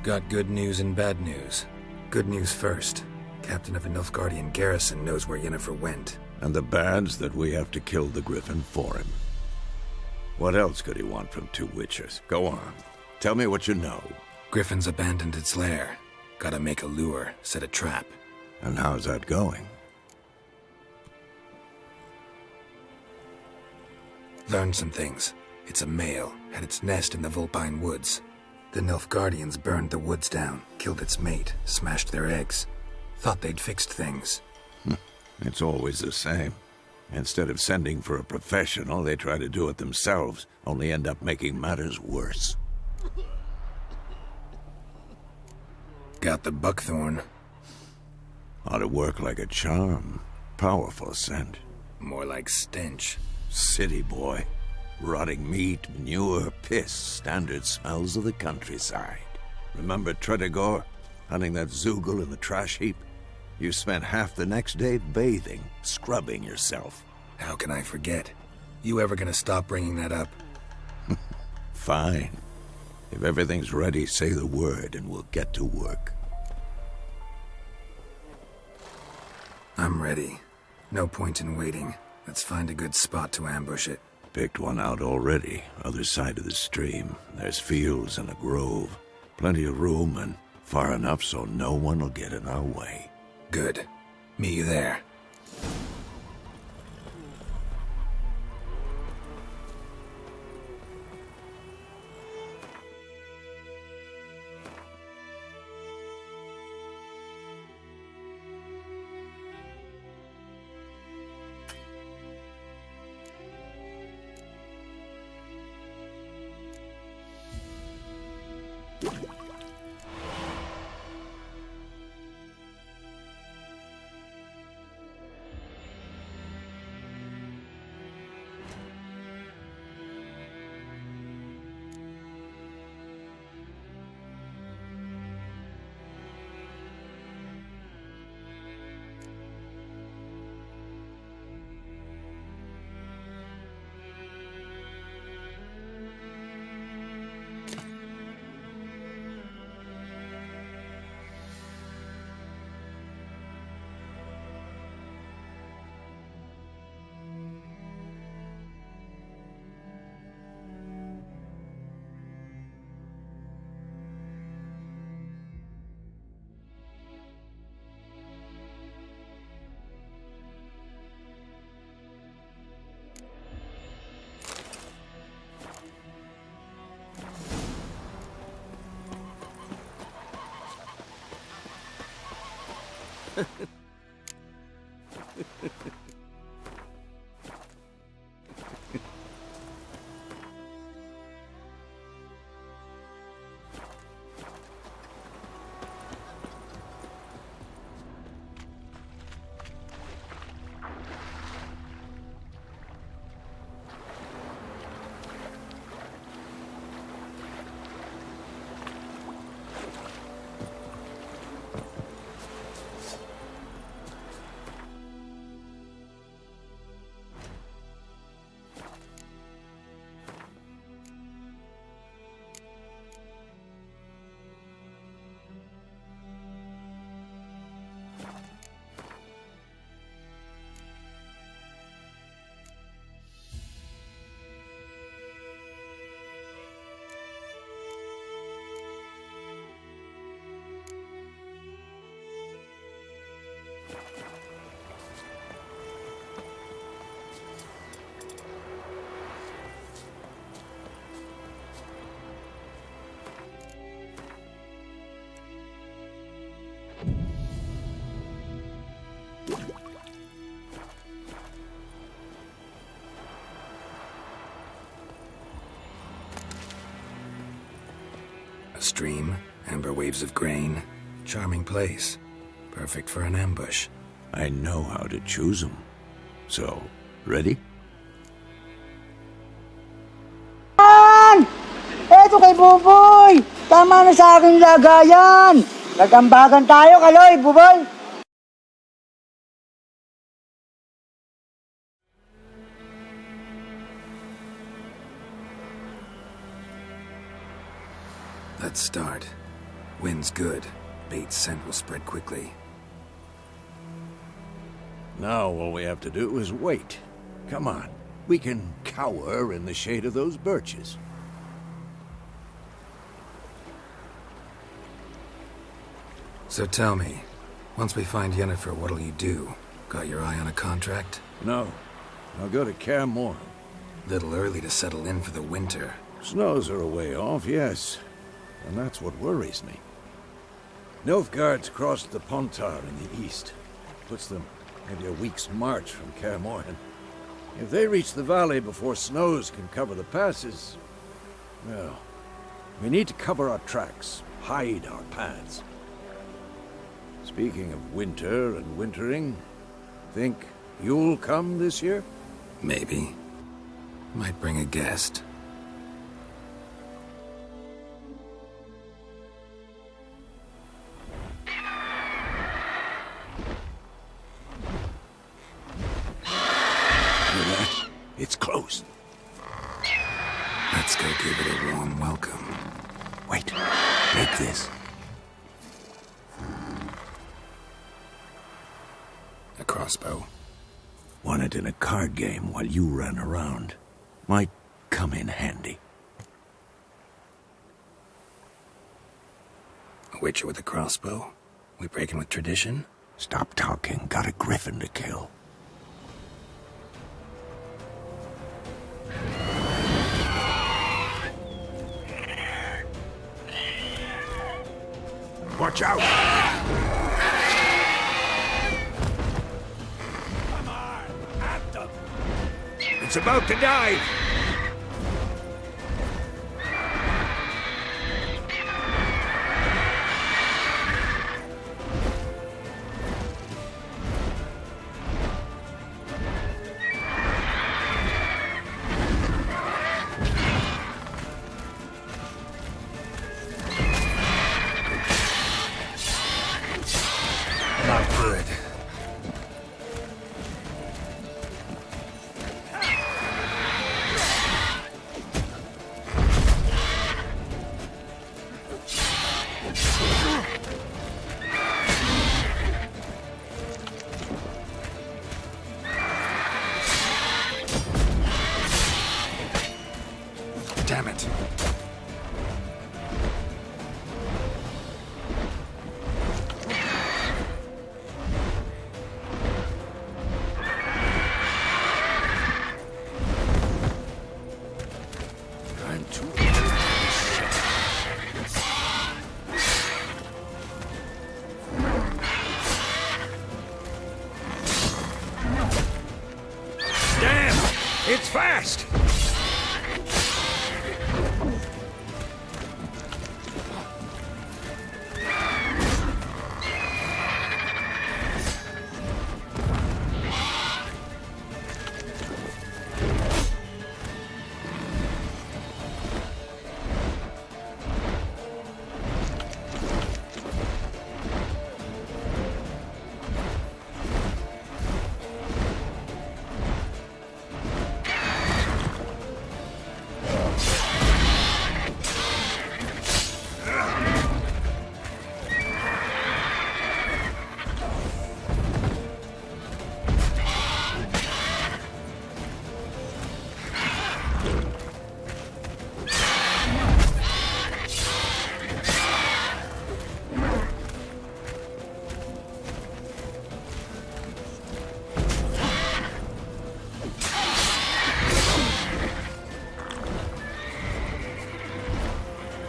Got good news and bad news. Good news first. Captain of a Nilfgaardian garrison knows where Yennefer went. And the bad's that we have to kill the Griffin for him. What else could he want from two witches? Go on. Tell me what you know. Griffin's abandoned its lair. Gotta make a lure, set a trap. And how's that going? Learned some things. It's a male, had its nest in the Vulpine Woods. The Nilfgaardians burned the woods down, killed its mate, smashed their eggs. Thought they'd fixed things. It's always the same. Instead of sending for a professional, they try to do it themselves, only end up making matters worse. Got the buckthorn. Ought to work like a charm. Powerful scent. More like stench. City boy. Rotting meat, manure, piss. Standard smells of the countryside. Remember Tretogor? Hunting that Zoogle in the trash heap? You spent half the next day bathing, scrubbing yourself. How can I forget? You ever gonna stop bringing that up? Fine. If everything's ready, say the word and we'll get to work. I'm ready. No point in waiting. Let's find a good spot to ambush it. Picked one out already, other side of the stream. There's fields and a grove. Plenty of room and far enough so no one will get in our way. Good. Meet you there. A stream, amber waves of grain. Charming place. Perfect for an ambush. I know how to choose them. So, ready? Eto kay Buboy! Tama na sa aking lagayan! Nagambagan tayo, Kaloy, Buboy! Let's start. Wind's good. Bait's scent will spread quickly. Now all we have to do is wait. Come on. We can cower in the shade of those birches. So tell me, once we find Yennefer, what'll you do? Got your eye on a contract? No. I'll go to Kaer Morhen. Little early to settle in for the winter. Snows are a way off, yes. And that's what worries me. Nilfgaard's crossed the Pontar in the east. Puts them maybe a week's march from Kaer Morhen. If they reach the valley before snows can cover the passes, well, we need to cover our tracks, hide our paths. Speaking of winter and wintering, think you'll come this year? Maybe. Might bring a guest. It's close. Let's go give it a warm welcome. Wait, take this. A crossbow. Won it in a card game while you ran around. Might come in handy. A witcher with a crossbow? We breaking with tradition? Stop talking. Got a griffin to kill. Watch out! Come on, at them! It's about to dive! Not good. Damn it. I'm too old for this shit. Damn! It's fast!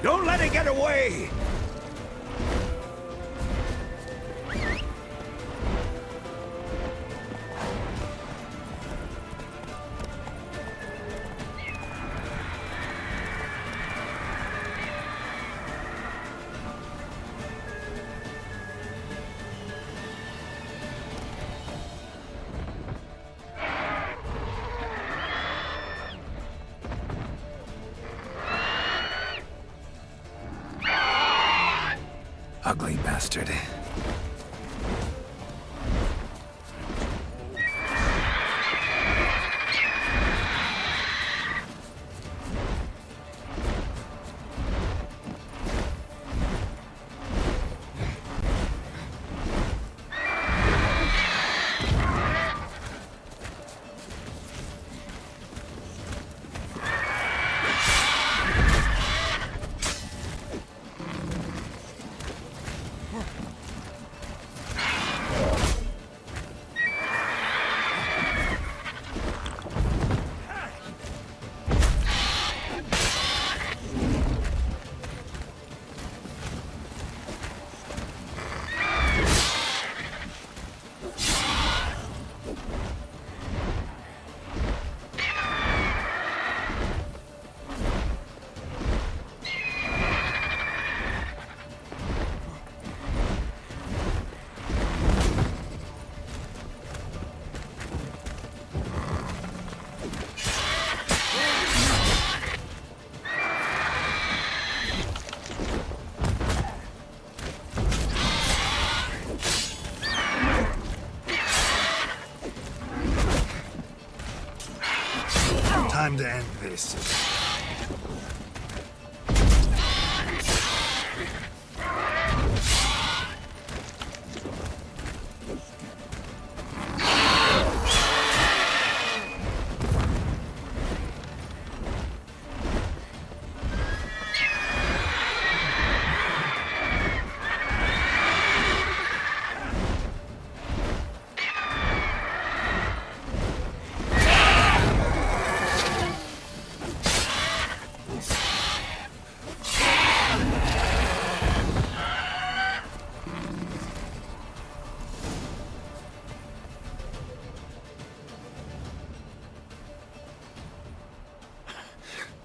Don't let it get away! Ugly bastard. Time to end this.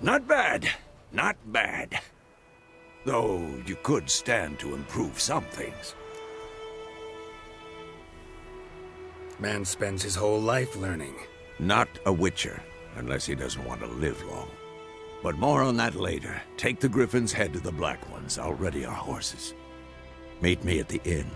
Not bad. Not bad. Though you could stand to improve some things. Man spends his whole life learning. Not a Witcher, unless he doesn't want to live long. But more on that later. Take the Griffin's head to the Black Ones. I'll ready our horses. Meet me at the inn.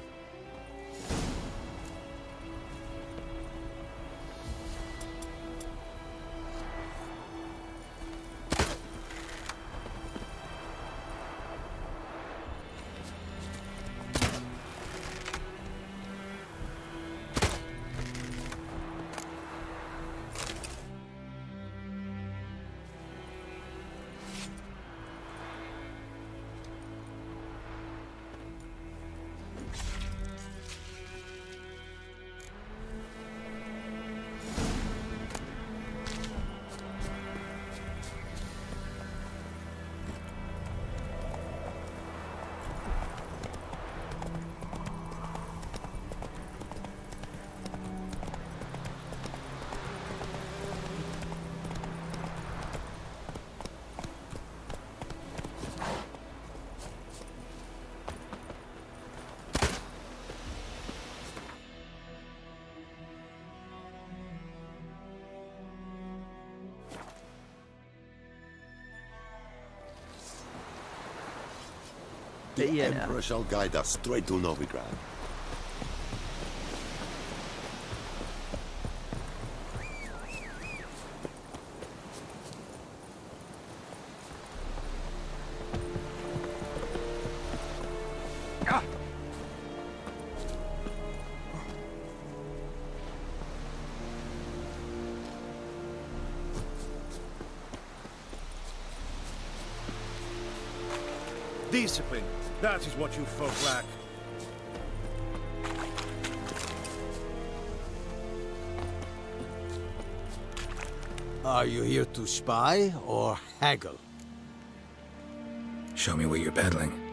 The Emperor shall guide us straight to Novigrad. Discipline. That is what you folk lack. Are you here to spy or haggle? Show me what you're peddling.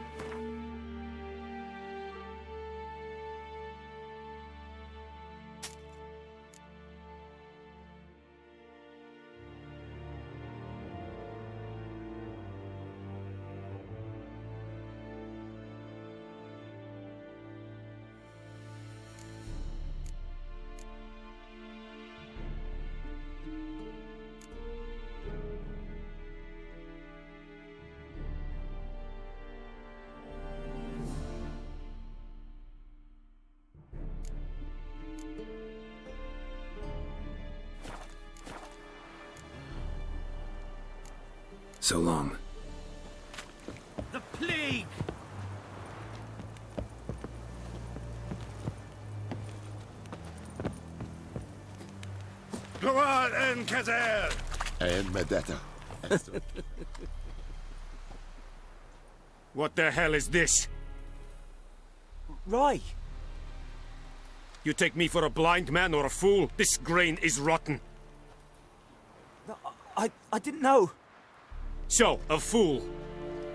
So long. The plague! Gloire and Kazer! And Medetta. What the hell is this? Roy! You take me for a blind man or a fool? This grain is rotten. No, I didn't know. So, a fool.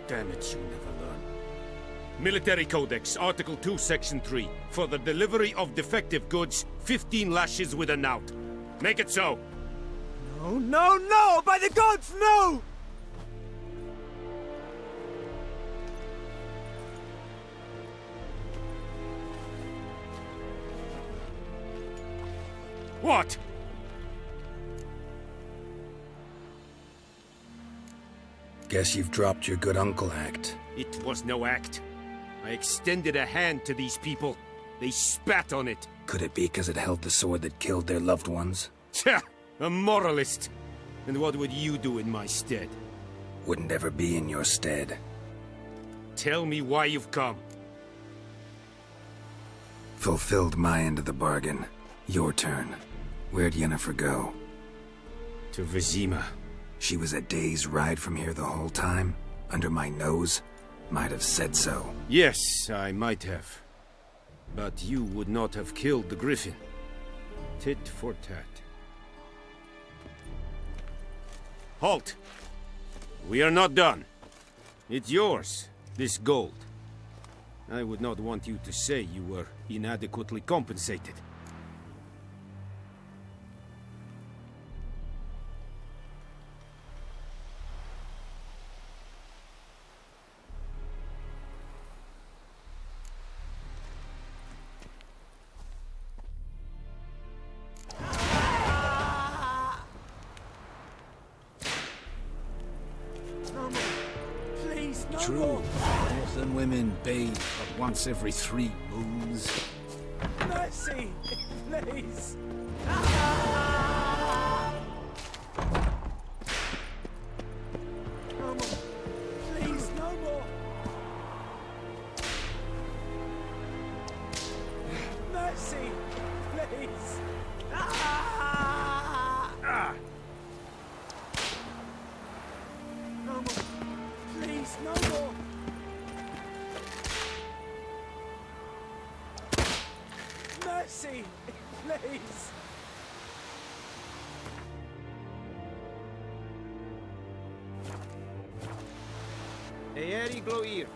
Damn it, you never learn. Military Codex, Article 2, Section 3. For the delivery of defective goods, 15 lashes with a knout. Make it so. No, no, no! By the gods, no! What? Guess you've dropped your good uncle act. It was no act. I extended a hand to these people. They spat on it. Could it be because it held the sword that killed their loved ones? Tja! A moralist. And what would you do in my stead? Wouldn't ever be in your stead. Tell me why you've come. Fulfilled my end of the bargain. Your turn. Where'd Yennefer go? To Vizima. She was a day's ride from here the whole time? Under my nose? Might have said so. Yes, I might have. But you would not have killed the griffin. Tit for tat. Halt! We are not done. It's yours, this gold. I would not want you to say you were inadequately compensated. True. Both and women bathe but once every 3 moons. Mercy! Please! No more. Please, no more! Mercy! Please! No more. Please, no more! Mercy! Please! Eeri Gloir.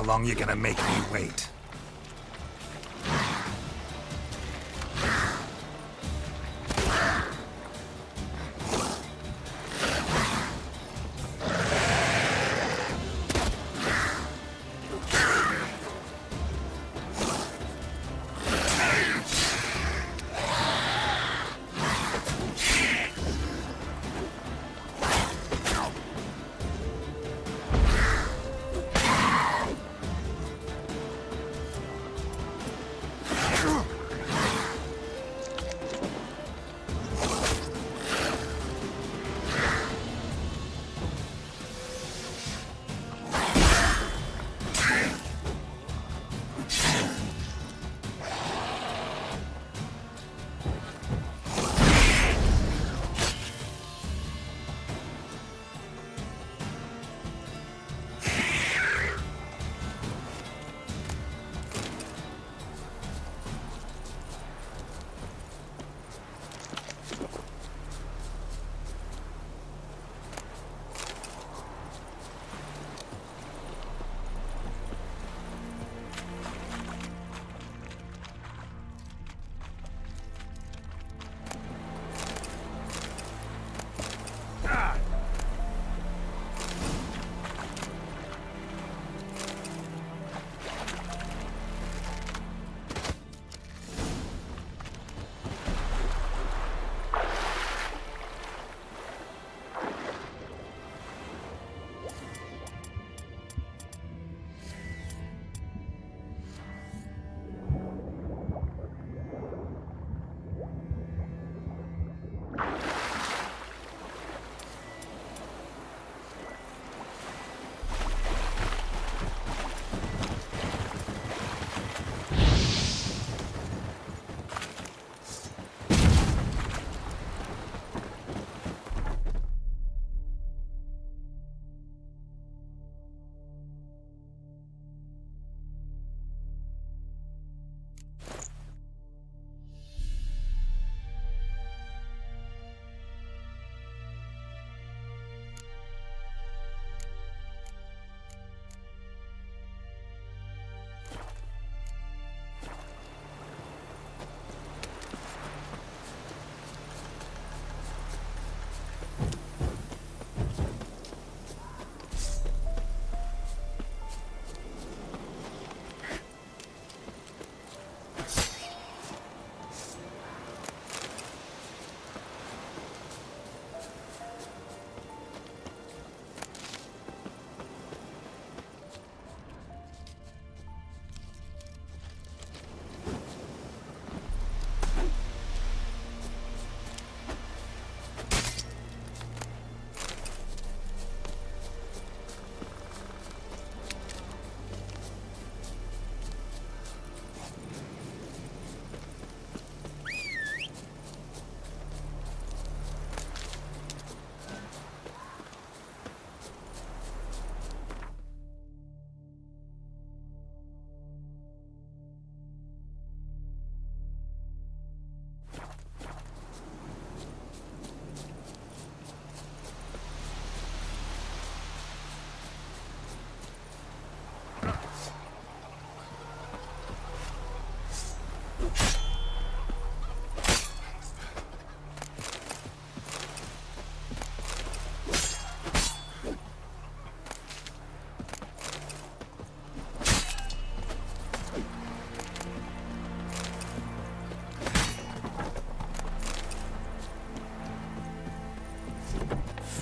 How long you gonna make me wait?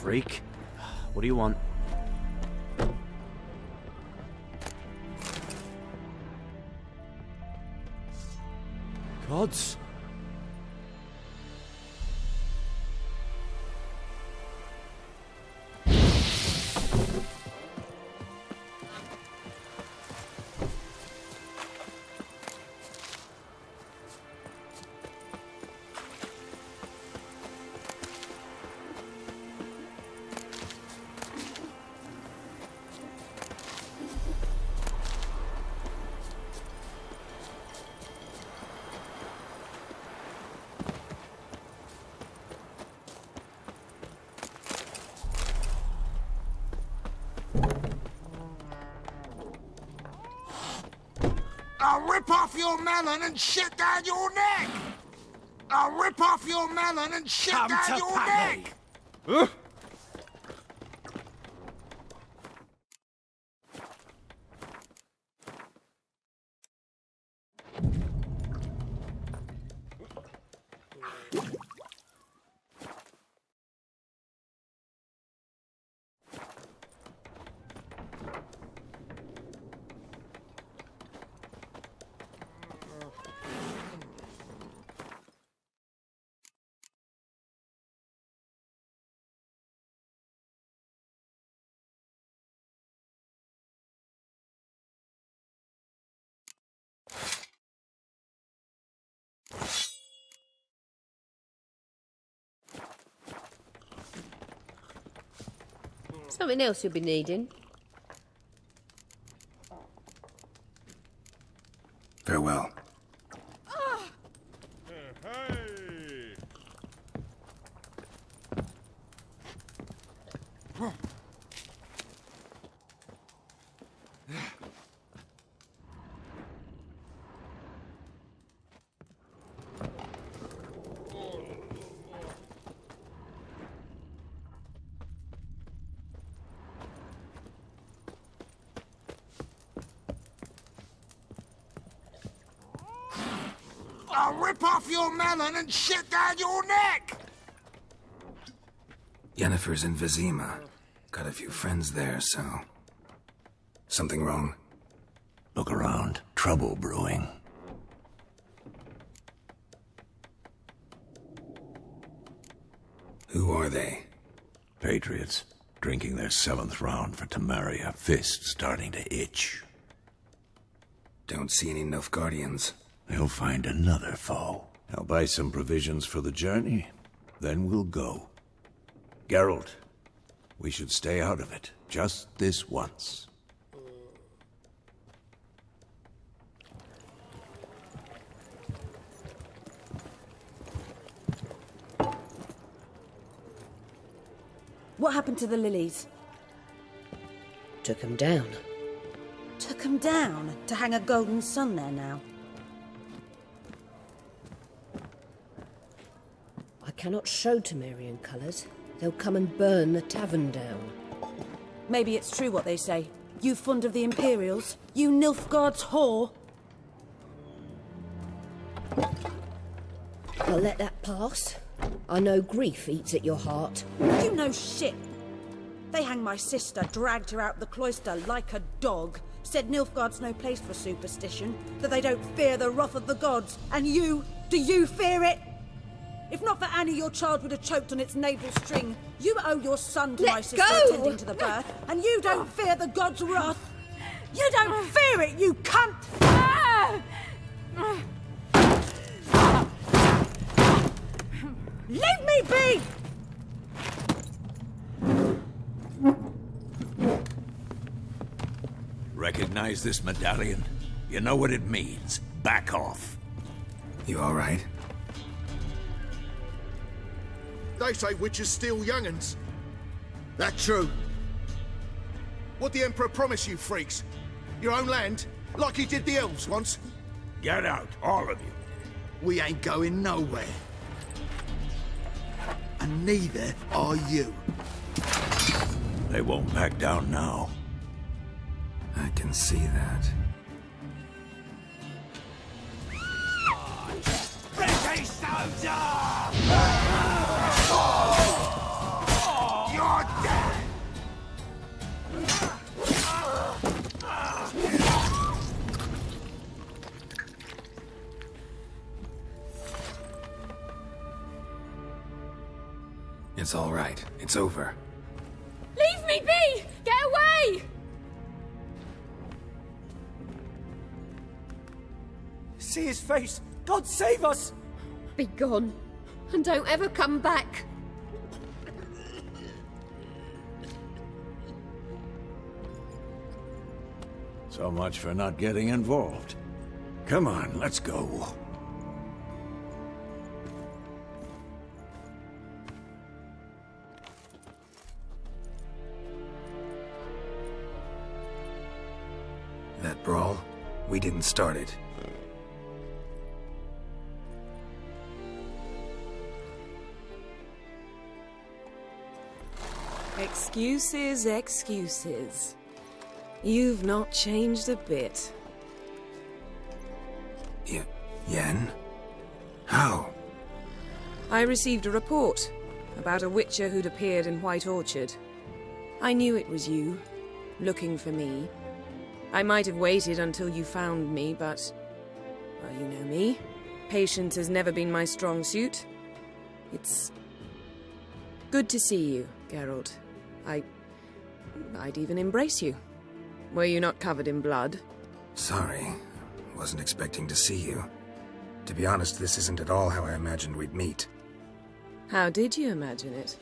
Freak. What do you want? Gods. off your melon and shit down your neck! I'll rip off your melon and shit down your neck! Something else you'll be needing. Farewell. I'll rip off your melon and shit down your neck! Yennefer's in Vizima. Got a few friends there, so... Something wrong? Look around. Trouble brewing. Who are they? Patriots. Drinking their 7th round for Temeria. Fist starting to itch. Don't see any Nilfgaardians. They'll find another foe. I'll buy some provisions for the journey. Then we'll go. Geralt, we should stay out of it. Just this once. What happened to the lilies? Took 'em down. Took 'em down to hang a golden sun there now. I cannot show Temerian colours. They'll come and burn the tavern down. Maybe it's true what they say. You fond of the Imperials? You Nilfgaard's whore? I'll let that pass. I know grief eats at your heart. You know shit. They hanged my sister, dragged her out the cloister like a dog. Said Nilfgaard's no place for superstition, that they don't fear the wrath of the gods. And you, do you fear it? If not for Annie, your child would have choked on its navel string. You owe your son to my sister attending to the birth, and you don't fear the gods' wrath. You don't fear it, you cunt! Leave me be! Recognize this medallion? You know what it means. Back off. You all right? They say witches steal young'uns. That true? What the Emperor promise you, freaks? Your own land? Like he did the elves once? Get out, all of you. We ain't going nowhere. And neither are you. They won't back down now. I can see that. British soldier! You're dead! It's all right. It's over. Leave me be! Get away! See his face! God save us! Be gone, and don't ever come back. So much for not getting involved. Come on, let's go. That brawl, we didn't start it. Excuses, excuses. You've not changed a bit. Yen? How? I received a report about a witcher who'd appeared in White Orchard. I knew it was you, looking for me. I might have waited until you found me, but... well, you know me. Patience has never been my strong suit. It's... good to see you, Geralt. I'd even embrace you. Were you not covered in blood? Sorry. Wasn't expecting to see you. To be honest, this isn't at all how I imagined we'd meet. How did you imagine it?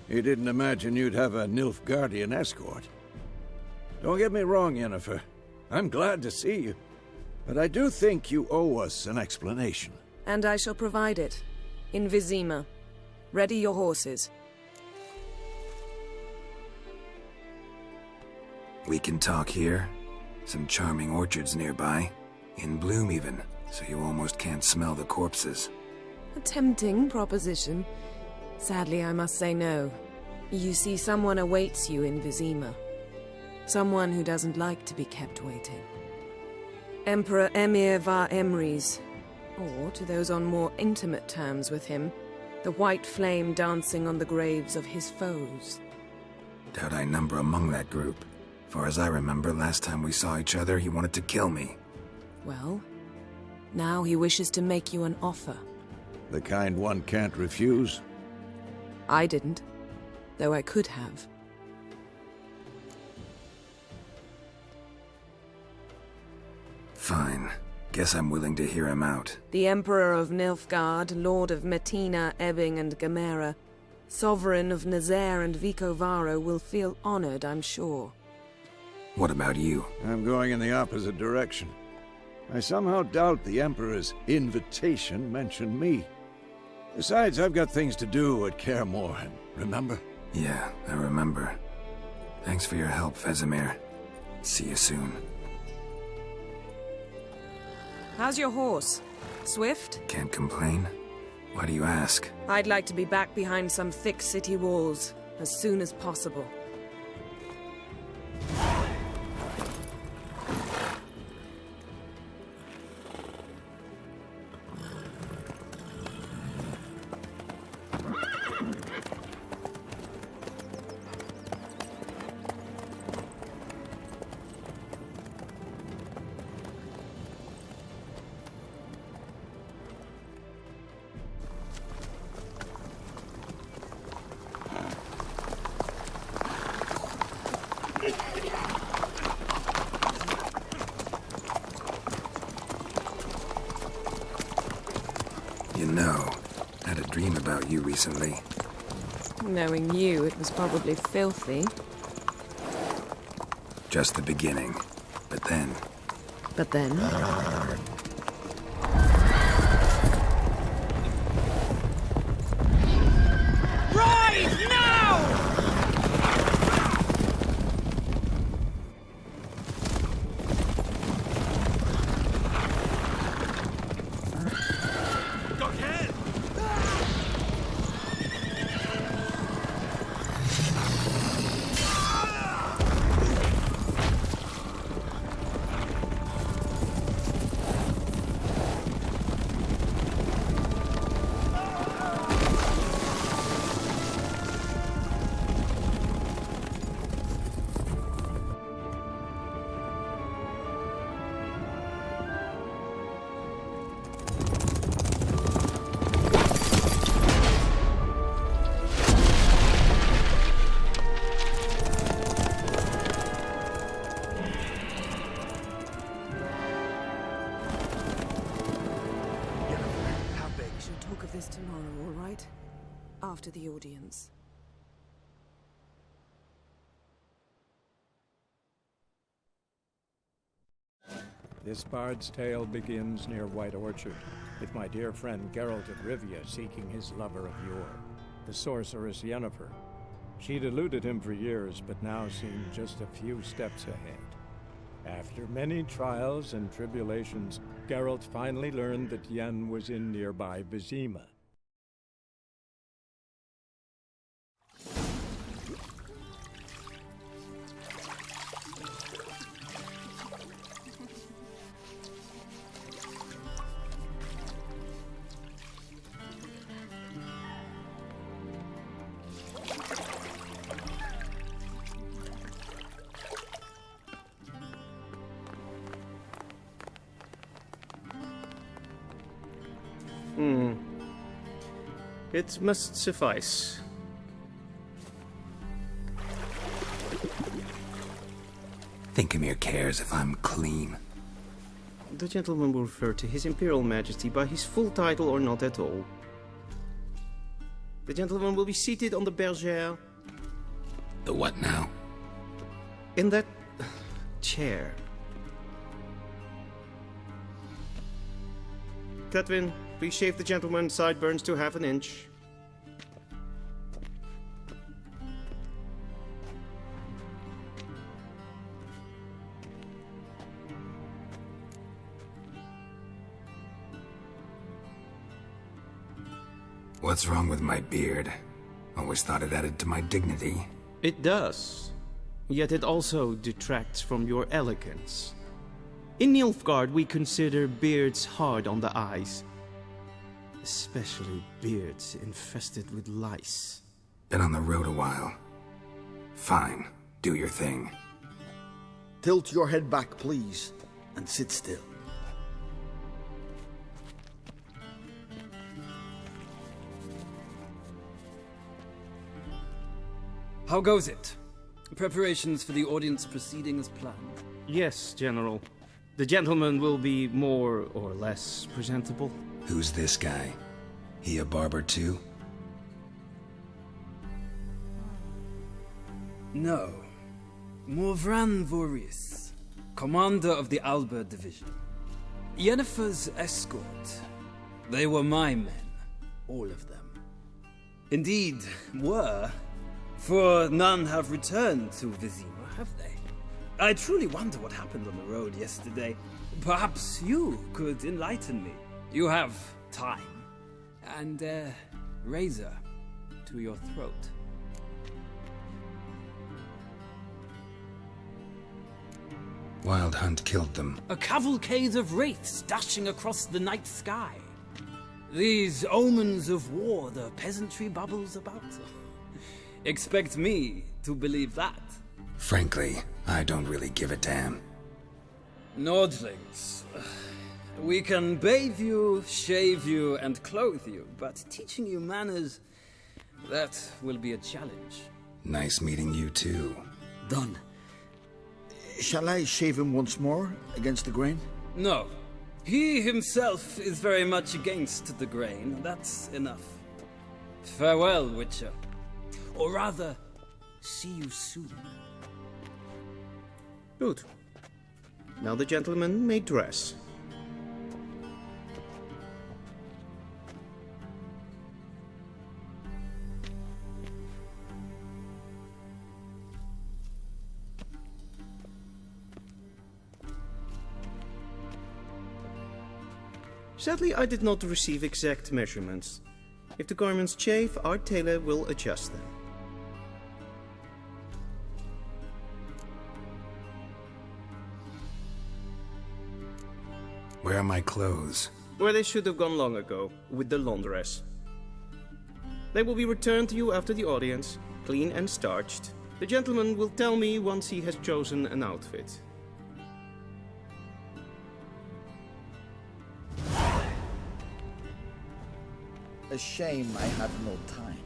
You didn't imagine you'd have a Nilfgaardian escort. Don't get me wrong, Yennefer. I'm glad to see you. But I do think you owe us an explanation. And I shall provide it. In Vizima. Ready your horses. We can talk here. Some charming orchards nearby. In bloom even, so you almost can't smell the corpses. A tempting proposition. Sadly, I must say no. You see, someone awaits you in Vizima. Someone who doesn't like to be kept waiting. Emperor Emhyr var Emreis, or, to those on more intimate terms with him, the white flame dancing on the graves of his foes. Doubt I number among that group. Far as I remember, last time we saw each other, he wanted to kill me. Well, now he wishes to make you an offer. The kind one can't refuse? I didn't, though I could have. Fine. Guess I'm willing to hear him out. The Emperor of Nilfgaard, Lord of Metina, Ebbing and Gamera, Sovereign of Nazaire and Vicovaro will feel honored, I'm sure. What about you? I'm going in the opposite direction. I somehow doubt the Emperor's invitation mentioned me. Besides, I've got things to do at Kaer Morhen, remember? Yeah, I remember. Thanks for your help, Vesemir. See you soon. How's your horse? Swift? Can't complain. Why do you ask? I'd like to be back behind some thick city walls as soon as possible. You know, I had a dream about you recently. Knowing you, it was probably filthy. Just the beginning. But then... But then? Rise now! After the audience. This bard's tale begins near White Orchard, with my dear friend Geralt of Rivia seeking his lover of yore, the sorceress Yennefer. She'd eluded him for years, but now seemed just a few steps ahead. After many trials and tribulations, Geralt finally learned that Yen was in nearby Vizima. It must suffice. Thinkamere cares if I'm clean. The gentleman will refer to His Imperial Majesty by his full title or not at all. The gentleman will be seated on the bergère. The what now? In that chair. Cletwin, please shave the gentleman's sideburns to half an inch. What's wrong with my beard? Always thought it added to my dignity. It does. Yet it also detracts from your elegance. In Nilfgaard, we consider beards hard on the eyes. Especially beards infested with lice. Been on the road a while. Fine, do your thing. Tilt your head back, please, and sit still. How goes it? Preparations for the audience proceeding as planned? Yes, General. The gentleman will be more or less presentable. Who's this guy? He a barber too? No. Morvran Voorhis, commander of the Alba Division. Yennefer's escort. They were my men. All of them. Indeed, were. For none have returned to Vizima, have they? I truly wonder what happened on the road yesterday. Perhaps you could enlighten me. You have time. And a razor to your throat. Wild Hunt killed them. A cavalcade of wraiths dashing across the night sky. These omens of war the peasantry bubbles about. Expect me to believe that. Frankly, I don't really give a damn. Nordlings. We can bathe you, shave you, and clothe you, but teaching you manners, that will be a challenge. Nice meeting you too. Done. Shall I shave him once more, against the grain? No. He himself is very much against the grain. That's enough. Farewell, Witcher. Or rather, see you soon. Good. Now the gentleman may dress. Sadly, I did not receive exact measurements. If the garments chafe, our tailor will adjust them. Where are my clothes? Where they should have gone long ago, with the laundress. They will be returned to you after the audience, clean and starched. The gentleman will tell me once he has chosen an outfit. A shame I have no time.